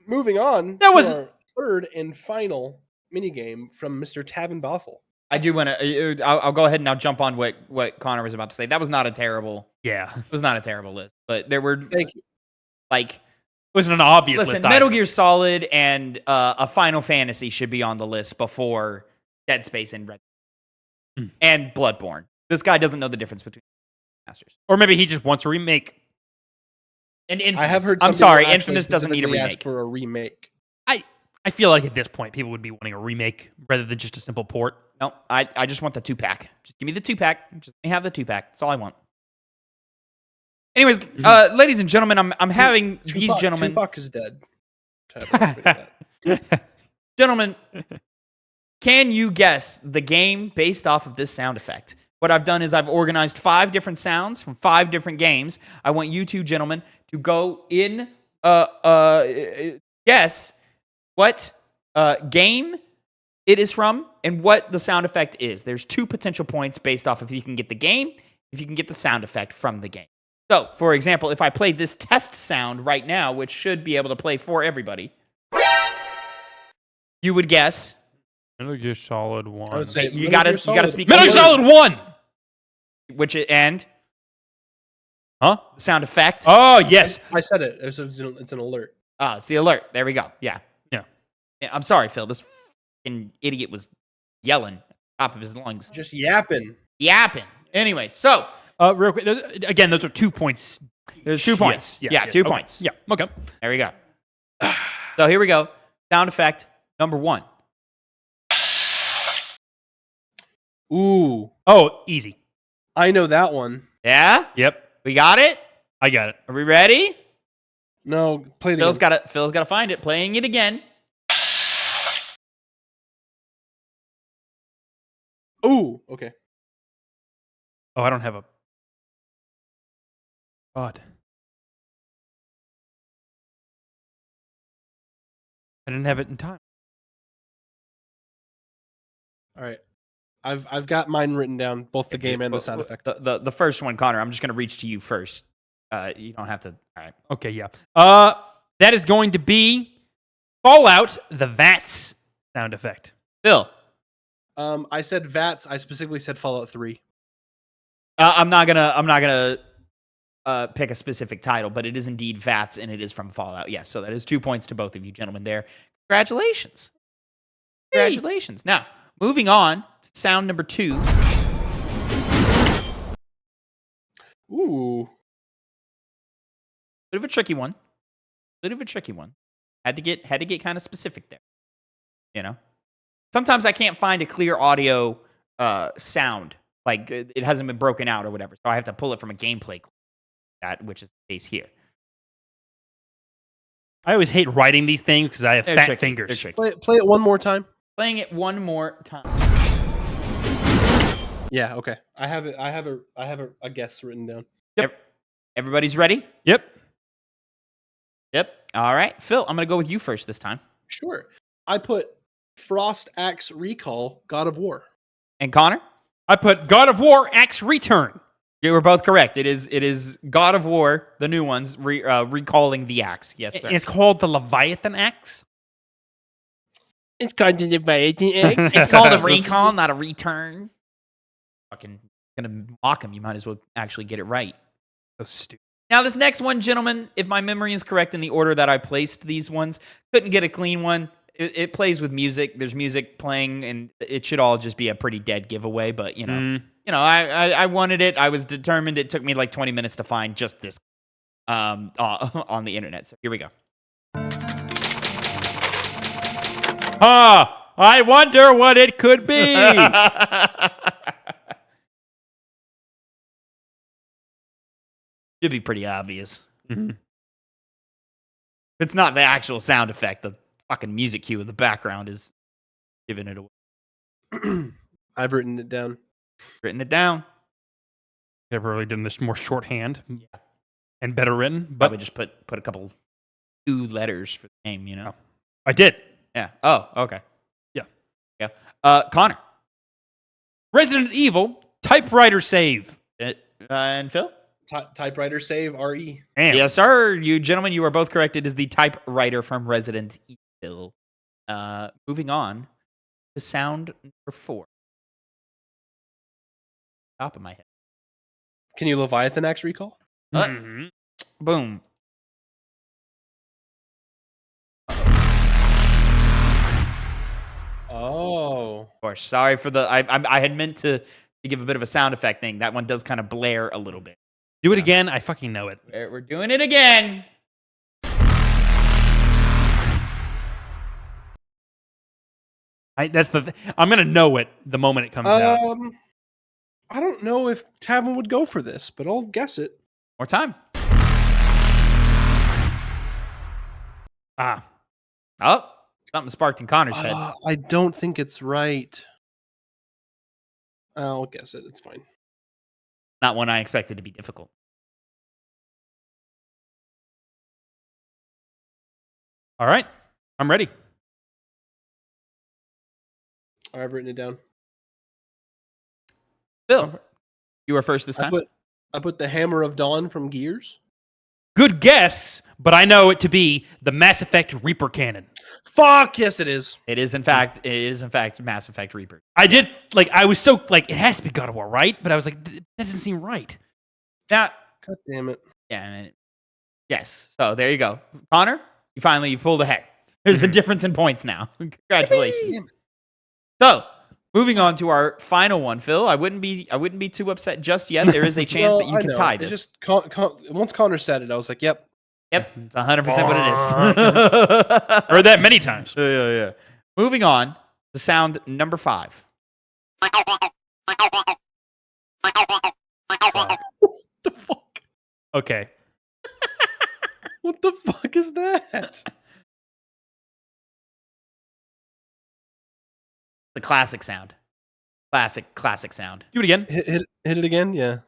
Moving on That to was our third and final minigame from Mr. Tavin Bothel. I do want to. I'll go ahead and I'll jump on what Connor was about to say. That was not a terrible. Yeah. It was not a terrible list, but there were. Thank you. Like, it wasn't an obvious list. Listen, Metal Gear Solid and a Final Fantasy should be on the list before Dead Space and Red and Bloodborne. This guy doesn't know the difference between masters. Or maybe he just wants a remake. And Infamous. I have heard. I'm sorry, Infamous doesn't need a remake. Ask for a remake. I feel like at this point people would be wanting a remake rather than just a simple port. No, I just want the 2-pack. Just give me the 2-pack. Just let me have the 2-pack. That's all I want. Anyways, ladies and gentlemen, I'm having these gentlemen. Tupac is dead. Gentlemen, can you guess the game based off of this sound effect? What I've done is I've organized 5 different sounds from 5 different games. I want you two gentlemen to go in, guess what game it is from and what the sound effect is. There's 2 potential points based off if you can get the game, if you can get the sound effect from the game. So, for example, if I play this test sound right now, which should be able to play for everybody, you would guess. Metal Gear Solid 1. Say, you gotta speak. Metal Gear Solid 1! Which and Huh? Sound effect. Oh, yes. I said it. It's an alert. Oh, it's the alert. There we go. Yeah. I'm sorry, Phil. This fucking idiot was yelling at the top of his lungs. Just yapping. Anyway, so. Real quick. Again, those are 2 points. There's 2 points. Yes, 2 okay. points. Yeah, okay. There we go. So here we go. Sound effect number 1. Ooh. Oh, easy. I know that one. Yeah? Yep. We got it? I got it. Are we ready? No, play it Phil's again. got to find it. Playing it again. Ooh, okay. Oh, I don't have a... God. I didn't have it in time. All right. I've got mine written down, both the game and the sound effect. The first one, Connor, I'm just going to reach to you first. You don't have to. All right. Okay, yeah. That is going to be Fallout, the VATS sound effect. Phil. I said VATS. I specifically said Fallout 3. I'm not gonna pick a specific title, but it is indeed VATS, and it is from Fallout. Yes, so that is 2 points to both of you gentlemen there. Congratulations. Congratulations. Now, moving on to sound number 2. Ooh. Bit of a tricky one. Had to get kind of specific there. You know? Sometimes I can't find a clear audio sound. Like, it hasn't been broken out or whatever. So I have to pull it from a gameplay clip, which is the case here. I always hate writing these things because I have fat tricky. fingers. They're tricky. Play it one more time. Playing it one more time. Yeah, okay. I have a guess written down. Everybody's ready? Yep. All right. Phil, I'm going to go with you first this time. Sure. I put Frost Axe Recall God of War. And Connor? I put God of War Axe Return. You were both correct. It is God of War, the new ones, recalling the axe. Yes, sir. It's called the Leviathan Axe. It's called the Leviathan Axe. It's called a recall, not a return. Fucking gonna mock him. You might as well actually get it right. So stupid. Now, this next one, gentlemen, if my memory is correct in the order that I placed these ones, couldn't get a clean one. It plays with music. There's music playing, and it should all just be a pretty dead giveaway. But I wanted it. I was determined. It took me like 20 minutes to find just this on the internet. So here we go. I wonder what it could be. Should be pretty obvious. Mhm. It's not the actual sound effect. The fucking music cue in the background is giving it away. I've written it down. Written it down. Never really done this more shorthand and better written, but Probably just put a couple 2 letters for the name, you know? I did. Yeah. Oh, okay. Yeah. Yeah. Connor. Resident Evil typewriter save. And Phil? Typewriter save RE. Damn. Yes, sir. You gentlemen, you are both correct. It is the typewriter from Resident Evil. Moving on to sound number 4. Top of my head. Can you Leviathan Axe recall? Mhm. Boom. Oh. Of course. Sorry for the. I had meant to give a bit of a sound effect thing. That one does kind of blare a little bit. Do it again. I fucking know it. We're doing it again. I'm gonna know it the moment it comes out. I don't know if Tavin would go for this, but I'll guess it. More time. Ah, Oh, something sparked in Connor's head. I don't think it's right. I'll guess it. It's fine. Not one I expected to be difficult. all right. I'm ready. I've written it down. Phil, you were first this time. I put the Hammer of Dawn from Gears. Good guess, but I know it to be the Mass Effect Reaper cannon. Fuck yes, it is. It is in fact Mass Effect Reaper. I was so it has to be God of War, right? But I was like, that doesn't seem right. Now, God damn it. yeah, I mean, yes. So there you go, Connor. You pulled ahead. There's a difference in points now. Congratulations. Damn So, moving on to our final one, Phil. I wouldn't be too upset just yet. There is a chance that you can tie this. It's just once Connor said it, I was like, "Yep." Yep, it's 100% what it is. Heard that many times. Yeah. Moving on to sound number 5. The fuck? Okay. What the fuck is that? The classic sound. Classic sound. Do it again. Hit it again? Yeah.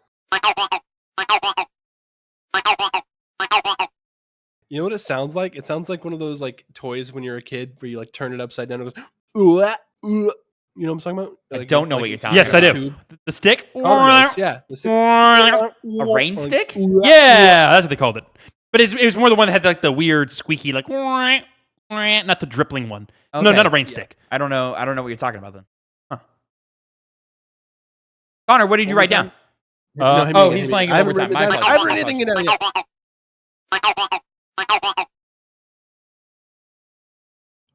You know what it sounds like? It sounds like one of those like toys when you're a kid where you like turn it upside down and it goes, ooh, ah, ooh. You know what I'm talking about? I Like, don't know what you're talking Yes, about. I do. The stick. Connor does, yeah. The stick. A rain stick? Yeah, that's what they called it. But it was more the one that had like the weird squeaky, like not the drippling one. No, Okay. not a rain stick. I don't know what you're talking about then. Huh. Connor, what did you write down? No, hit me oh, again, he's hit me. playing it I one haven't more time. written My it down. apologies. I haven't written anything down yet.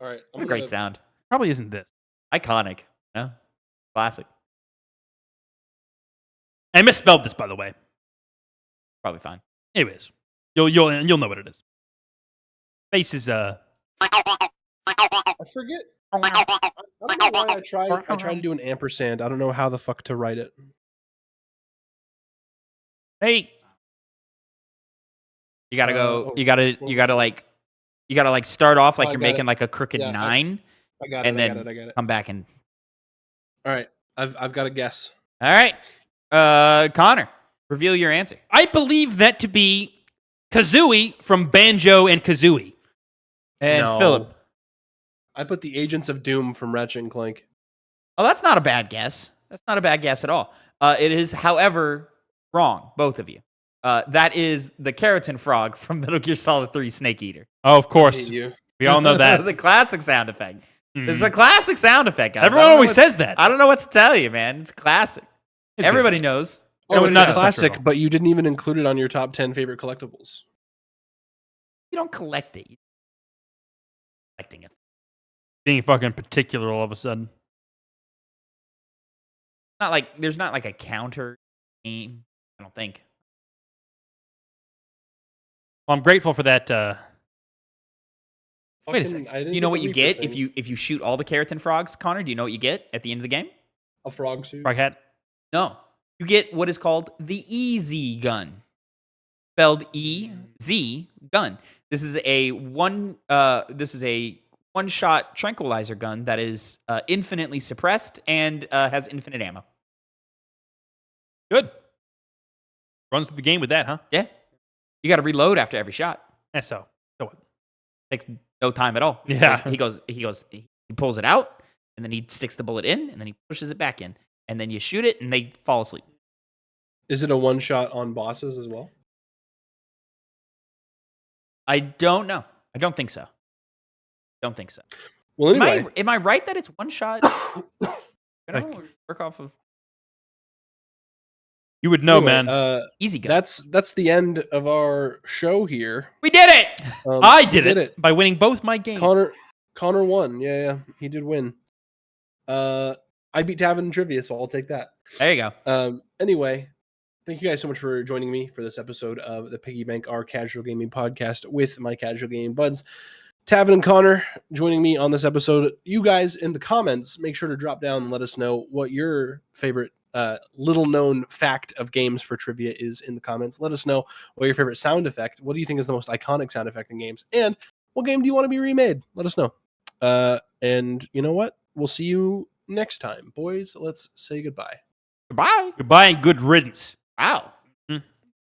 All right. What a great sound. Probably isn't this. Iconic. No? Classic. I misspelled this, by the way. Probably fine. Anyways, you'll know what it is. Face is I forget. I don't know why I tried to do an ampersand. I don't know how the fuck to write it. hey. You gotta go. You gotta like start off like I you're got making it. like a crooked Yeah, 9, I got it. and I then got it. I got it. come back and. All right. I've got a guess. All right, Connor, reveal your answer. I believe that to be Kazooie from Banjo and Kazooie. And No. Philip. I put the Agents of Doom from Ratchet and Clank. Oh, that's not a bad guess. That's not a bad guess at all. It is, however, wrong. Both of you. That is the keratin frog from Metal Gear Solid 3 Snake Eater. Oh, of I course. hate you. We all know that. The classic sound effect. Mm. It's a classic sound effect, guys. Everyone always says that. I don't know what to tell you, man. It's classic. It's Everybody knows. Oh, No, it's not a as classic, natural. but you didn't even include it on your top 10 favorite collectibles. You don't collect it. You're collecting it. Being fucking particular all of a sudden. Not like there's not like a counter game. I don't think. Well, I'm grateful for that Wait a Fucking, second. I didn't Do you know get what the you Reaper get thing. if you shoot all the keratin frogs, Connor? Do you know what you get at the end of the game? A frog suit. Frog hat. No. You get what is called the Easy Gun. Spelled E-Z gun. This is a one-shot tranquilizer gun that is infinitely suppressed and has infinite ammo. Good. Runs through the game with that, huh? Yeah. You got to reload after every shot. Yeah, so what? Takes no time at all. Yeah. He pulls it out, and then he sticks the bullet in, and then he pushes it back in. And then you shoot it, and they fall asleep. Is it a one shot on bosses as well? I don't know. I don't think so. Don't think so. Well, anyway, Am I right that it's one shot? Work off of You would know, anyway, man. Easy Gun. That's the end of our show here. We did it! I We did it by winning both my games. Connor won. Yeah, he did win. I beat Tavin in trivia, so I'll take that. There you go. Anyway, thank you guys so much for joining me for this episode of the Piggy Bank, our casual gaming podcast with my casual gaming buds. Tavin and Connor joining me on this episode. You guys in the comments, make sure to drop down and let us know what your favorite little known fact of games for trivia is in the comments. Let us know what your favorite sound effect. What do you think is the most iconic sound effect in games? And what game do you want to be remade? Let us know. And you know what? We'll see you next time. Boys, let's say goodbye. Goodbye. Goodbye and good riddance. Wow.